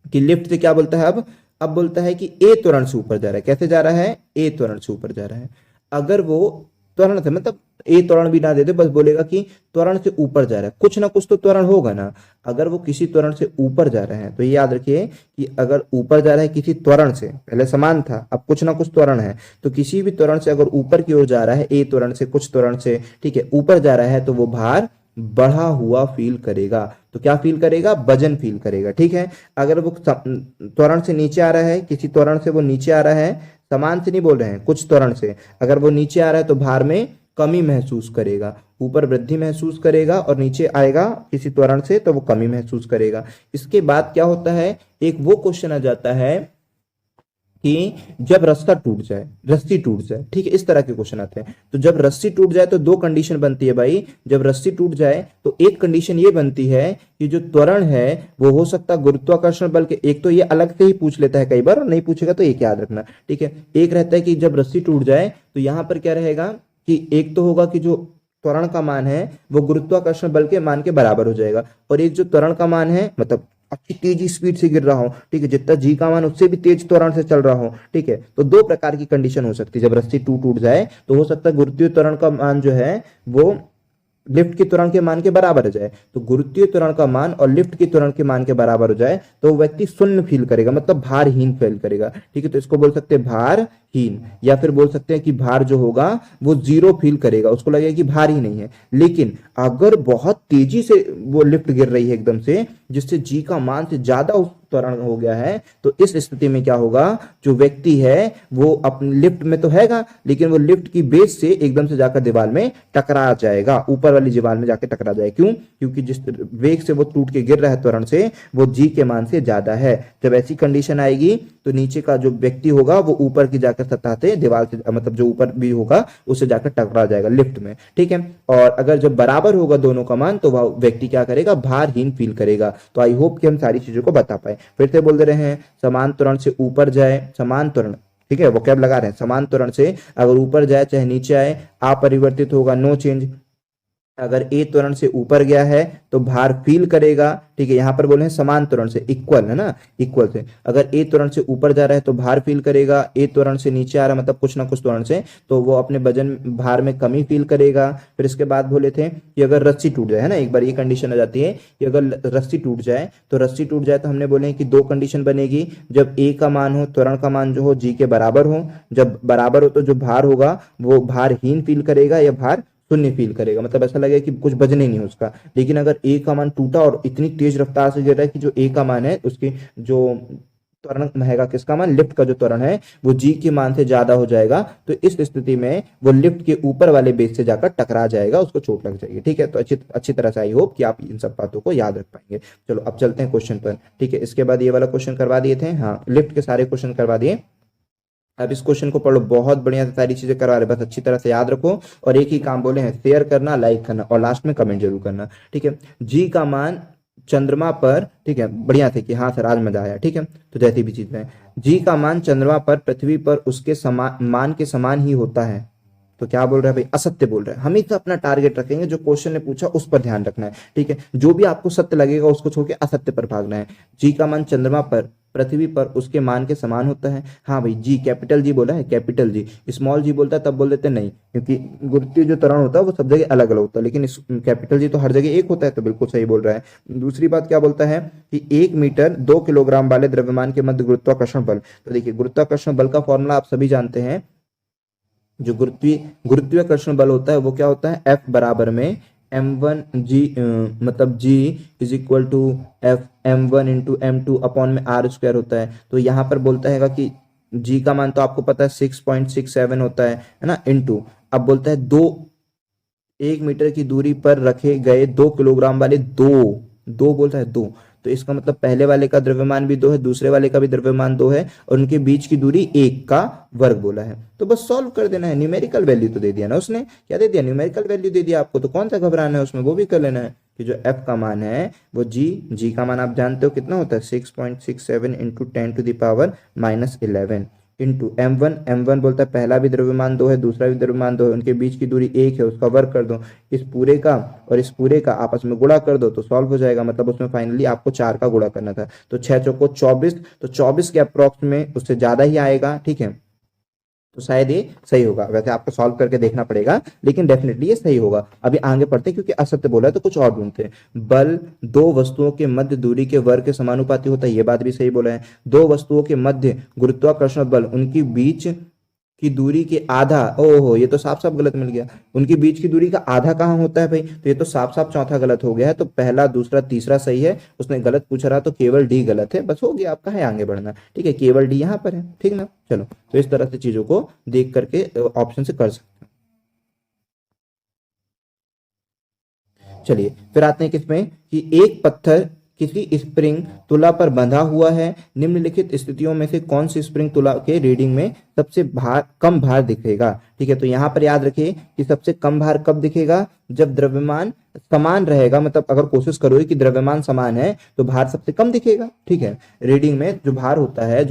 कि लिफ्ट से क्या बोलता है, अब बोलता है कि ए त्वरण से ऊपर जा रहा है, कैसे जा रहा है, ए त्वरण से ऊपर जा रहा है। अगर वो त्वरण से, मतलब ए त्वरण भी ना दे दे, बस बोलेगा कि त्वरण से ऊपर जा रहा है, कुछ ना कुछ तो त्वरण होगा ना। अगर वो किसी त्वरण से ऊपर जा रहे हैं तो ये याद रखिए कि अगर ऊपर जा रहा है किसी त्वरण से, पहले समान था अब कुछ ना कुछ त्वरण है, तो किसी भी त्वरण से अगर ऊपर की ओर जा रहा है, ए त्वरण से, कुछ त्वरण से, ठीक है, ऊपर जा रहा है, तो वो भार बढ़ा हुआ फील करेगा। तो क्या फील करेगा, वजन फील करेगा। ठीक है, अगर वो त्वरण से नीचे आ रहा है, किसी त्वरण से वो नीचे आ रहा है, समान से नहीं बोल रहे हैं, कुछ त्वरण से अगर वो नीचे आ रहा है तो भार में कमी महसूस करेगा, ऊपर वृद्धि महसूस करेगा, और नीचे आएगा किसी त्वरण से तो वो कमी महसूस करेगा। इसके बाद क्या होता है, एक वो क्वेश्चन आ जाता है कि जब रस्सा टूट जाए, रस्सी टूट जाए, ठीक है, इस तरह के क्वेश्चन आते हैं। तो जब रस्सी टूट जाए तो दो कंडीशन बनती है भाई। जब रस्सी टूट जाए तो एक कंडीशन ये बनती है कि जो त्वरण है वो हो सकता है गुरुत्वाकर्षण बल के, एक तो ये अलग से ही पूछ लेता है कई बार, और नहीं पूछेगा तो एक याद रखना। ठीक है, एक रहता है कि जब रस्सी टूट जाए तो यहां पर क्या रहेगा कि एक तो होगा कि जो त्वरण का मान है वो गुरुत्वाकर्षण बल के मान के बराबर हो जाएगा, और एक जो त्वरण का मान है, मतलब अच्छी तेजी स्पीड से गिर रहा हो, ठीक है, जितना जी का मान उससे भी तेज त्वरण से चल रहा हो। ठीक है, तो दो प्रकार की कंडीशन हो सकती है। जब रस्सी टूट जाए तो हो सकता है गुरुत्वीय त्वरण का मान जो है वो लिफ्ट के त्वरण के मान के बराबर हो जाए, तो गुरुत्वीय त्वरण का मान और लिफ्ट के त्वरण के मान के बराबर हो जाए तो वो व्यक्ति शून्य फील करेगा, मतलब भारहीन फील करेगा। ठीक है, तो इसको बोल सकते हैं भारहीन, या फिर बोल सकते हैं कि भार जो होगा वो जीरो फील करेगा, उसको लगेगा कि भार ही नहीं है। लेकिन अगर बहुत तेजी से वो लिफ्ट गिर रही है एकदम से, जिससे जी का मान से ज्यादा त्वरण हो गया है, तो इस स्थिति में क्या होगा, जो व्यक्ति है वो अपने लिफ्ट में तो हैगा, लेकिन वो लिफ्ट की बेस से एकदम से जाकर दीवार में टकरा जाएगा, ऊपर वाली दीवार में जाकर टकरा जाएगा। क्यों? क्योंकि जिस वेग से वो टूट के गिर रहा है त्वरण से, वो जी के मान से ज्यादा है। जब ऐसी कंडीशन आएगी तो नीचे का जो व्यक्ति होगा वो ऊपर की जाकर सतह से, दीवार से, मतलब जो ऊपर भी होगा उससे जाकर टकरा जाएगा लिफ्ट में, ठीक है। और अगर जब बराबर होगा दोनों का मान, तो वह व्यक्ति क्या करेगा, भारहीन फील करेगा। तो आई होप कि हम सारी चीजों को बता पाए। फिर से बोल दे रहे हैं, समान त्वरण से ऊपर जाए, समान त्वरण, ठीक है, वो कैब लगा रहे हैं, समान त्वरण से अगर ऊपर जाए चाहे नीचे आए, अपरिवर्तित होगा, नो चेंज। अगर ए त्वरण से ऊपर गया है तो भार फील करेगा, ठीक है। यहां पर बोले हैं समान त्वरण से, इक्वल है ना, इक्वल से। अगर ए त्वरण से ऊपर जा रहा है तो भार फील करेगा, ए त्वरण से नीचे आ रहा है मतलब कुछ ना कुछ त्वरण से, तो वो अपने वजन भार में कमी फील करेगा। फिर इसके बाद बोले थे कि अगर रस्सी टूट जाए, है ना, एक बार ये कंडीशन आ जाती है कि अगर रस्सी टूट जाए, तो रस्सी टूट जाए तो हमने बोले कि दो कंडीशन बनेगी, जब ए का मान हो, त्वरण का मान जो हो जी के बराबर हो। जब बराबर हो तो जो भार होगा वो भारहीन फील करेगा या भार शून्य फील करेगा, मतलब ऐसा लगेगा कि कुछ वजन ही नहीं उसका। लेकिन अगर ए का मान टूटा और इतनी तेज रफ्तार से गिर रहा है कि जो ए का मान है, उसकी जो त्वरण रहेगा, किसका मान, लिफ्ट का जो त्वरण है वो जी के मान से ज्यादा हो जाएगा, तो इस स्थिति में वो लिफ्ट के ऊपर वाले बेस से जाकर टकरा जाएगा, उसको चोट लग जाएगी, ठीक है। तो अच्छी तरह से आई होप कि आप इन सब बातों को याद रख पाएंगे। चलो अब चलते हैं क्वेश्चन पर, ठीक है। इसके बाद ये वाला क्वेश्चन करवा दिए थे, हाँ, लिफ्ट के सारे क्वेश्चन करवा दिए। अब इस क्वेश्चन को पढ़ लो, बहुत बढ़िया से सारी चीजें करवा रहे, बस अच्छी तरह से याद रखो। और एक ही काम बोले हैं, शेयर करना, लाइक करना और लास्ट में कमेंट जरूर करना, ठीक है। जी का मान चंद्रमा पर, ठीक है, बढ़िया थे कि हाँ सर आज मजा आया, ठीक है। तो जैसी भी चीज है, जी का मान चंद्रमा पर पृथ्वी पर उसके समान मान के समान ही होता है, तो क्या बोल रहा है भाई, असत्य बोल रहा है। हम ही तो अपना टारगेट रखेंगे, जो क्वेश्चन ने पूछा उस पर ध्यान रखना है, ठीक है। जो भी आपको सत्य लगेगा उसको छोड़ के असत्य पर भागना है। जी का मान चंद्रमा पर पृथ्वी पर उसके मान के समान होता है, हाँ भाई, जी कैपिटल जी बोला है, कैपिटल जी। स्मॉल जी बोलता है तब बोल देते नहीं, क्योंकि गुरुत्वीय जो त्वरण होता है वो सब जगह अलग अलग होता है, लेकिन इस कैपिटल जी तो हर जगह एक होता है, तो बिल्कुल सही बोल रहा है। दूसरी बात क्या बोलता है कि 1 मीटर 2 किलोग्राम वाले द्रव्यमान के मध्य गुरुत्वाकर्षण बल। तो देखिए, गुरुत्वाकर्षण बल का फॉर्मूला आप सभी जानते हैं। जो गुरुत्वाकर्षण बल होता है वो क्या होता है, F बराबर में m1g, मतलब g is equal to f m1 into m2 upon में r स्क्वायर होता है। तो यहाँ पर बोलता है कि g का मान तो आपको पता है 6.67 होता है ना, इंटू, अब बोलता है 1 मीटर की दूरी पर रखे गए 2 किलोग्राम वाले, दो बोलता है 2, तो इसका मतलब पहले वाले का द्रव्यमान भी 2 है, दूसरे वाले का भी द्रव्यमान 2 है, और उनके बीच की दूरी 1 का वर्ग बोला है। तो बस सॉल्व कर देना है, न्यूमेरिकल वैल्यू तो दे दिया ना उसने, क्या दे दिया, न्यूमेरिकल वैल्यू दे दिया आपको, तो कौन सा घबराना है उसमें, वो भी कर लेना है कि जो f का मान है वो जी का मान आप जानते हो कितना होता है, 6.67 into 10 to the power -11 into m1 बोलता है पहला भी द्रव्यमान 2 है, दूसरा भी द्रव्यमान 2 है, उनके बीच की दूरी 1 है, उसका वर्ग कर दो, इस पूरे का और इस पूरे का आपस में गुणा कर दो तो सॉल्व हो जाएगा। मतलब उसमें फाइनली आपको 4 का गुणा करना था, तो 6 चौको 24, तो 24 के अप्रॉक्स में उससे ज्यादा ही आएगा, ठीक है। तो शायद ये सही होगा, वैसे आपको सॉल्व करके देखना पड़ेगा, लेकिन डेफिनेटली ये सही होगा। अभी आगे पढ़ते हैं, क्योंकि असत्य बोला है तो कुछ और ढूंढते हैं। बल दो वस्तुओं के मध्य दूरी के वर्ग के समानुपाती होता है, ये बात भी सही बोला है। दो वस्तुओं के मध्य गुरुत्वाकर्षण बल उनकी बीच की दूरी के आधा, ओहो ये तो साफ साफ गलत मिल गया, उनके बीच की दूरी का आधा कहाँ होता है भाई, तो ये तो साफ साफ चौथा गलत हो गया है। तो पहला दूसरा तीसरा सही है, उसने गलत पूछा रहा तो केवल डी गलत है, बस हो गया, आपका है आगे बढ़ना, ठीक है, केवल डी यहाँ पर है, ठीक ना। चलो, तो इस तरह से चीजों को देख करके ऑप्शन से कर सकते हैं। चलिए फिर आते हैं किसमें कि एक पत्थर किसी स्प्रिंग तुला पर बंधा हुआ है, निम्नलिखित स्थितियों में से कौन सी स्प्रिंग तुला के रीडिंग में सबसे कम भार दिखेगा, ठीक है। तो यहाँ पर याद रखिए कि सबसे कम भार कब दिखेगा, जब द्रव्यमान समान रहेगा, मतलब अगर कोशिश करोगे कि द्रव्यमान समान है तो भार सबसे कम दिखेगा, ठीक है। रीडिंग में जो भार होता है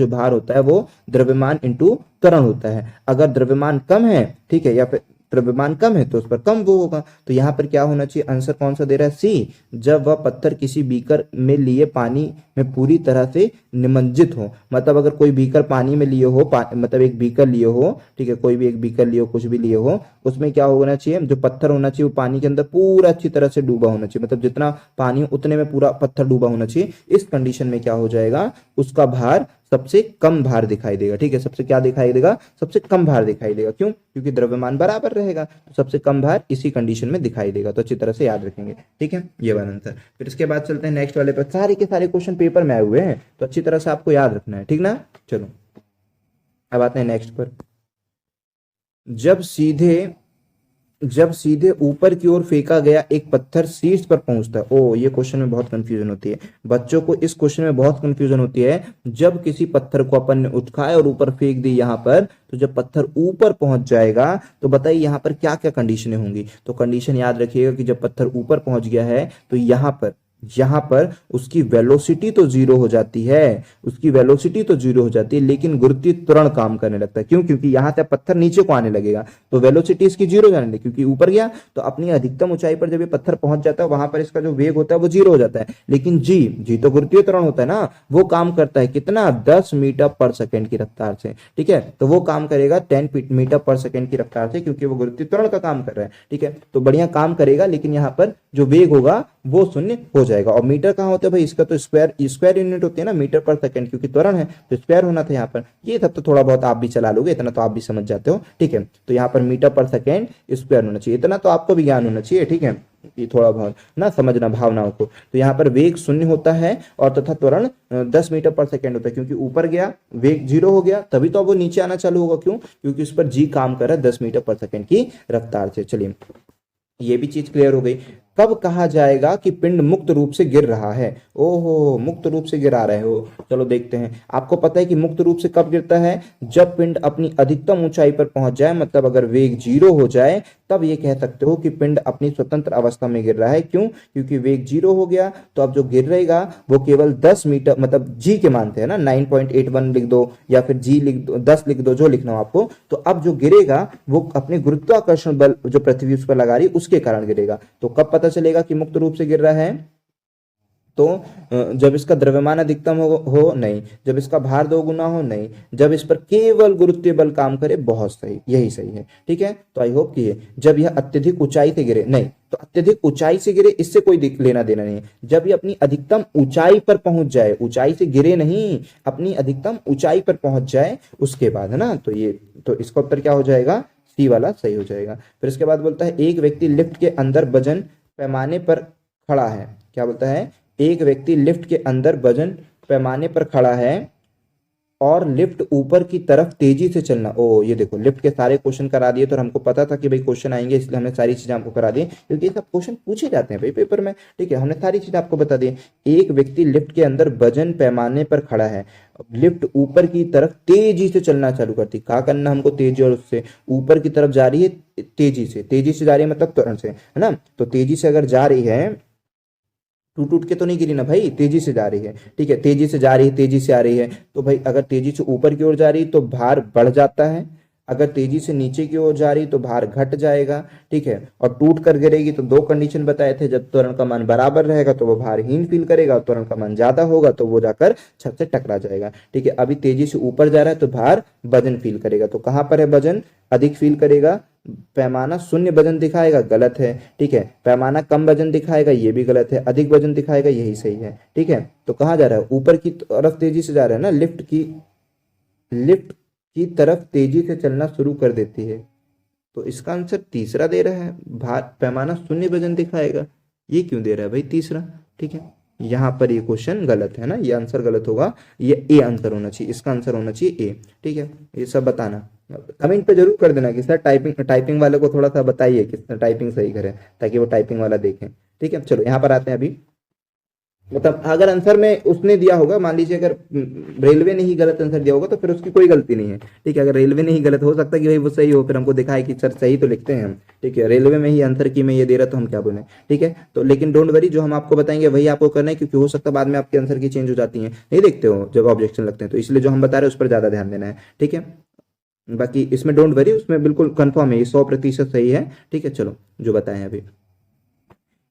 वो द्रव्यमान इंटू त्वरण होता है। अगर द्रव्यमान कम है, ठीक है, या फिर द्रव्यमान कम है तो उस पर कम वो होगा। तो यहाँ पर क्या होना चाहिए, आंसर कौन सा दे रहा है, सी, जब वह पत्थर किसी बीकर में लिए पानी में पूरी तरह से निमज्जित हो, मतलब अगर कोई बीकर पानी में लिए हो, मतलब एक बीकर लिए हो, ठीक है, कोई भी एक बीकर लिए हो, कुछ भी लिए हो, उसमें क्या होना चाहिए, जो पत्थर होना चाहिए वो पानी के अंदर पूरा अच्छी तरह से डूबा होना चाहिए, मतलब जितना पानी हो उतने में पूरा पत्थर डूबा होना चाहिए। इस कंडीशन में क्या हो जाएगा, उसका भार सबसे कम भार दिखाई देगा, ठीक है, सबसे क्या दिखाई देगा, सबसे कम भार दिखाई देगा। क्यों? क्योंकि द्रव्यमान बराबर रहेगा, तो सबसे कम भार इसी कंडीशन में दिखाई देगा। तो अच्छी तरह से याद रखेंगे, ठीक है, ये वाला आंसर। फिर इसके बाद चलते हैं नेक्स्ट वाले पर। सारे के सारे क्वेश्चन पेपर में आए हुए हैं, तो अच्छी तरह से आपको याद रखना है, ठीक ना। चलो अब आते हैं नेक्स्ट पर। जब सीधे जब सीधे ऊपर की ओर फेंका गया एक पत्थर शीर्ष पर पहुंचता है। ओ, ये क्वेश्चन में बहुत कंफ्यूजन होती है बच्चों को, इस क्वेश्चन में बहुत कंफ्यूजन होती है। जब किसी पत्थर को अपन ने उठाया और ऊपर फेंक दी यहाँ पर, तो जब पत्थर ऊपर पहुंच जाएगा तो बताइए यहाँ पर क्या क्या कंडीशनें होंगी। तो कंडीशन याद रखिएगा कि जब पत्थर ऊपर पहुंच गया है तो यहाँ पर उसकी वेलोसिटी तो जीरो हो जाती है, उसकी वेलोसिटी तो जीरो हो जाती है, लेकिन गुरुत्वीय त्वरण काम करने लगता है। क्यों? क्योंकि यहां से पत्थर नीचे को आने लगेगा तो वेलोसिटी इसकी जीरो जाने लगेगी, क्योंकि ऊपर गया तो अपनी अधिकतम ऊंचाई पर जब ये पत्थर पहुंच जाता है वहां पर इसका जो वेग होता है वो जीरो हो जाता है। लेकिन जी तो गुरुत्वीय त्वरण होता है ना, वो काम करता है कितना, 10 मीटर पर सेकेंड की रफ्तार से, ठीक है। तो वो काम करेगा 10 मीटर पर सेकेंड की रफ्तार से, क्योंकि वो गुरुत्वीय त्वरण का काम कर रहा है, ठीक है। तो बढ़िया काम करेगा, लेकिन यहाँ पर जो वेग होगा वो शून्य हो जाएगा। और मीटर कहाँ होता है भाई, इसका तो स्क्वायर यूनिट होती है ना, मीटर पर सेकंड, क्योंकि त्वरण है तो स्क्वायर होना था यहाँ पर। ये सब तो थोड़ा बहुत आप भी चला लोगे, इतना तो आप भी समझ जाते हो, ठीक है। तो यहाँ पर मीटर पर सेकंड स्क्वायर होना चाहिए, इतना तो आपको भी ज्ञान होना चाहिए, ठीक है। ये थोड़ा बहुत ना समझना भावनाओं को। तो यहाँ पर वेग शून्य होता है और तथा त्वरण 10 मीटर पर सेकंड होता है, क्योंकि ऊपर गया वेग जीरो हो गया, तभी तो अब वो नीचे आना चालू होगा। क्यों? क्योंकि उस पर जी काम कर रहा है 10 मीटर पर सेकंड की रफ्तार से। चलिए ये भी चीज क्लियर हो गई। कब कहा जाएगा कि पिंड मुक्त रूप से गिर रहा है? ओहो, मुक्त रूप से गिरा रहे हो, चलो देखते हैं। आपको पता है कि मुक्त रूप से कब गिरता है? जब पिंड अपनी अधिकतम ऊंचाई पर पहुंच जाए, मतलब अगर वेग जीरो हो जाए, तब ये कह सकते हो कि पिंड अपनी स्वतंत्र अवस्था में गिर रहा है। क्यों? क्योंकि वेग जीरो हो गया, तो अब जो गिर रहेगा वो केवल 10 मीटर, मतलब जी के मानते हैं ना, 9.81 लिख दो या फिर जी लिख दो, 10 लिख दो, जो लिखना हो आपको। तो अब जो गिरेगा वो अपने गुरुत्वाकर्षण बल जो पृथ्वी उस पर लगा रही उसके कारण गिरेगा। तो कब पता चलेगा कि मुक्त रूप से गिर रहा है? तो जब इसका द्रव्यमान अधिकतम हो नहीं, जब इसका भार दो गुना हो नहीं, जब इस पर केवल गुरुत्वीय बल काम करे, बहुत सही, यही सही है, ठीक है। तो आई होप कि जब यह अत्यधिक ऊंचाई से गिरे, नहीं तो अत्यधिक ऊंचाई से गिरे इससे कोई लेना देना नहीं है। जब ये अपनी अधिकतम ऊंचाई पर पहुंच जाए, ऊंचाई से गिरे नहीं, अपनी अधिकतम ऊंचाई पर पहुंच जाए उसके बाद, है ना। तो इसका उत्तर क्या हो जाएगा? सी वाला सही हो जाएगा। फिर इसके बाद बोलता है एक व्यक्ति लिफ्ट के अंदर वजन पैमाने पर खड़ा है। क्या बोलता है? एक व्यक्ति लिफ्ट के अंदर वजन पैमाने पर खड़ा है और लिफ्ट ऊपर की तरफ तेजी से चलना। ओ, ये देखो लिफ्ट के सारे क्वेश्चन करा दिए, तो हमको पता था कि भाई क्वेश्चन आएंगे, इसलिए हमने सारी चीजें आपको करा दी, क्योंकि ये सब क्वेश्चन पूछे जाते हैं भाई पेपर में, ठीक है। हमने सारी चीजें आपको बता दी। एक व्यक्ति लिफ्ट के अंदर वजन पैमाने पर खड़ा है, लिफ्ट ऊपर की तरफ तेजी से चलना चालू करती। क्या करना हमको? तेजी, और उससे ऊपर की तरफ जा रही है तेजी से जा रही है, मतलब त्वरण से, है ना। तो तेजी से अगर जा रही है, टूट टूट के तो नहीं गिरी ना भाई, तेजी से जा रही है, ठीक है, तेजी से जा रही है, तेजी से आ रही है। तो भाई अगर तेजी से ऊपर की ओर जा रही तो भार बढ़ जाता है, अगर तेजी से नीचे की ओर जा रही तो भार घट जाएगा, ठीक है। और टूट कर गिरेगी तो दो कंडीशन बताए थे, जब त्वरण का मान बराबर रहेगा तो वो भारहीन फील करेगा, और त्वरण का मान ज्यादा होगा तो वो जाकर छत से टकरा जाएगा, ठीक है। अभी तेजी से ऊपर जा रहा है तो भार वजन फील करेगा, तो कहां पर है वजन अधिक फील करेगा? पैमाना शून्य वजन दिखाएगा, गलत है, ठीक है। पैमाना कम वजन दिखाएगा, ये भी गलत है। अधिक वजन दिखाएगा, यही सही है, ठीक है। तो कहाँ जा रहा है? ऊपर की तरफ तेजी से जा रहा है ना, लिफ्ट की तरफ तेजी से चलना शुरू कर देती है। तो इसका आंसर तीसरा दे रहा है, भार पैमाना शून्य वजन दिखाएगा। ये क्यों दे रहा है भाई तीसरा? ठीक है, यहाँ पर ये क्वेश्चन गलत है ना, ये आंसर गलत होगा, ये ए आंसर होना चाहिए, इसका आंसर होना चाहिए ए, ठीक है। ये सब बताना, कमेंट पे जरूर कर देना कि सर टाइपिंग वाले को थोड़ा सा बताइए कि टाइपिंग सही करे, ताकि वो टाइपिंग वाला देखें, ठीक है। चलो यहाँ पर आते हैं अभी, मतलब अगर आंसर में उसने दिया होगा, मान लीजिए अगर रेलवे ने ही गलत आंसर दिया होगा तो फिर उसकी कोई गलती नहीं है, ठीक है। अगर रेलवे ने ही गलत, हो सकता है कि भाई वो सही हो, फिर हमको दिखाए कि सर सही तो लिखते हैं हम, ठीक है। रेलवे में ही आंसर की मैं ये दे रहा तो हम क्या बोले, ठीक है। तो लेकिन डोंट वरी, जो हम आपको बताएंगे वही आपको करना है, क्योंकि हो सकता है बाद में आपके आंसर की चेंज हो जाती है, नहीं देखते हो जब ऑब्जेक्शन लगते हैं, तो इसलिए जो हम बता रहे हैं उस पर ज्यादा ध्यान देना है, ठीक है। बाकी इसमें डोंट वरी, उसमें बिल्कुल कंफर्म है, ये 100% सही है, ठीक है। चलो जो बताएं अभी,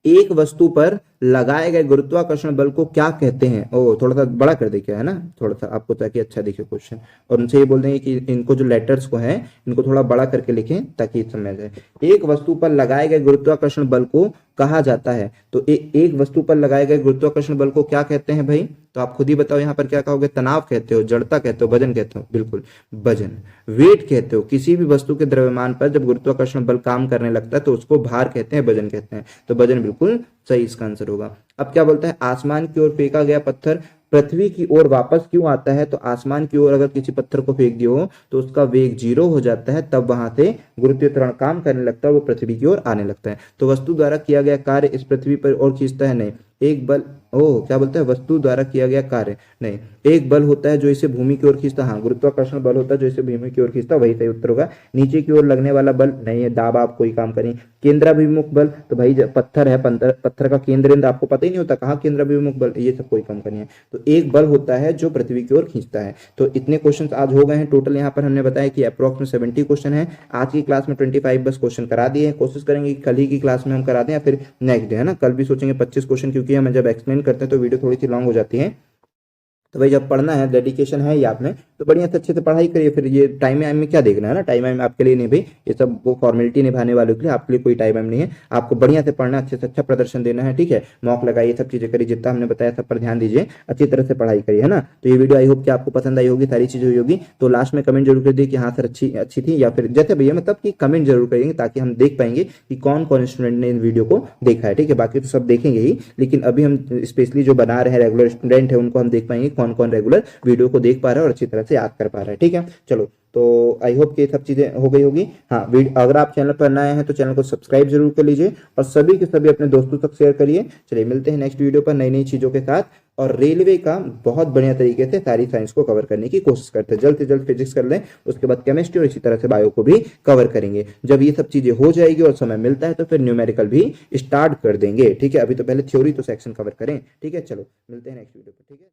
एक वस्तु पर लगाए गए गुरुत्वाकर्षण बल को क्या कहते हैं। ओ थोड़ा सा बड़ा कर दे क्या है ना, थोड़ा सा आपको ताकि अच्छा दिखे क्वेश्चन, और उनसे ये बोल देंगे कि इनको जो लेटर्स को है इनको थोड़ा बड़ा करके लिखें ताकि समझ जाए। एक वस्तु पर लगाए गए गुरुत्वाकर्षण बल को कहा जाता है, तो एक वस्तु पर लगाए गए गुरुत्वाकर्षण बल को क्या कहते हैं भाई, तो आप खुद ही बताओ यहाँ पर क्या कहोगे, तनाव कहते हो, जड़ता कहते हो, वजन कहते हो, बिल्कुल वजन। वेट कहते हो, किसी भी वस्तु के द्रव्यमान पर जब गुरुत्वाकर्षण बल काम करने लगता है तो उसको भार कहते हैं, वजन कहते हैं, तो वजन बिल्कुल सही इसका आंसर होगा। अब क्या बोलता है, आसमान की ओर फेंका गया पत्थर पृथ्वी की ओर वापस क्यों आता है, तो आसमान की ओर अगर किसी पत्थर को फेंक दियो हो तो उसका वेग 0 हो जाता है, तब वहां से गुरुत्वीय त्वरण काम करने लगता है, वो पृथ्वी की ओर आने लगता है। तो वस्तु द्वारा किया गया कार्य इस पृथ्वी पर और खींचता है, नहीं एक बल, क्या बोलता है, वस्तु द्वारा किया गया कार्य नहीं, एक बल होता है जो इसे भूमि की ओर खींचता, हाँ गुरुत्वाकर्षण बल होता है जो इसे भूमि की ओर खींचता, वही सही उत्तर होगा। नीचे की ओर लगने वाला बल नहीं है, दाब आप कोई काम करें। केंद्राभिमुख बल, तो भाई पत्थर है, पत्थर का केंद्र आपको पता ही नहीं होता, कहाँ केंद्राभिमुख बल, ये सब कोई काम करनी है। तो एक बल होता है जो पृथ्वी की ओर खींचता है। तो इतने क्वेश्चन आज हो गए हैं टोटल, यहाँ पर हमने बताया कि अप्रोक्स में 70 क्वेश्चन है। आज की क्लास में 25 बस क्वेश्चन करा दिए हैं, कोशिश करेंगे कल ही की क्लास में हम करा दें या फिर नेक्स्ट डे है ना, कल भी सोचेंगे 25 क्वेश्चन, क्योंकि हम जब एक्सप्लेन करते हैं तो वीडियो थोड़ी सी लॉन्ग हो जाती है। तो भाई जब पढ़ना है, डेडिकेशन है ये आप में, तो बढ़िया से अच्छे से पढ़ाई करिए। फिर ये टाइम में क्या देखना है ना, टाइम आपके लिए नहीं भाई, ये सब वो फॉर्मेलिटी निभाने वालों के लिए, आपके लिए कोई टाइम नहीं है। आपको बढ़िया से पढ़ना, अच्छे से अच्छा प्रदर्शन देना है, ठीक है। मॉक लगाइए, सब चीजें करिए, जितना हमने बताया सब पर ध्यान दीजिए, अच्छी तरह से पढ़ाई करिए, है ना। तो ये वीडियो आई होप कि आपको पसंद आई होगी, सारी चीजें हुई होगी। तो लास्ट में कमेंट जरूर कर दिए कि हाँ सर अच्छी थी, या फिर जैसे भैया मतलब कि कमेंट जरूर करेंगे ताकि हम देख पाएंगे कि कौन कौन स्टूडेंट ने इन वीडियो को देखा है, ठीक है। बाकी तो सब देखेंगे ही, लेकिन अभी हम स्पेशली जो बना रहे हैं रेगुलर स्टूडेंट है उनको हम देख पाएंगे कौन कौन रेगुलर वीडियो को देख पा रहा है और अच्छी तरह से याद कर पा रहा है, ठीक है। चलो तो आई होप कि ये सब चीजें हो गई होगी। हाँ, अगर आप चैनल पर नए हैं तो चैनल को सब्सक्राइब जरूर कर लीजिए और सभी के सभी अपने दोस्तों तक शेयर करिए। चलिए मिलते हैं नेक्स्ट वीडियो पर नई नई चीजों के साथ, और रेलवे का बहुत बढ़िया तरीके से सारी साइंस को कवर करने की कोशिश करते हैं। जल्द से जल्द फिजिक्स कर लें, उसके बाद केमिस्ट्री और इसी तरह से बायो को भी कवर करेंगे। जब ये सब चीजें हो जाएगी और समय मिलता है तो फिर न्यूमेरिकल भी स्टार्ट कर देंगे, ठीक है। अभी तो पहले थ्योरी तो सेक्शन कवर करें, ठीक है। चलो मिलते हैं नेक्स्ट वीडियो पर, ठीक है।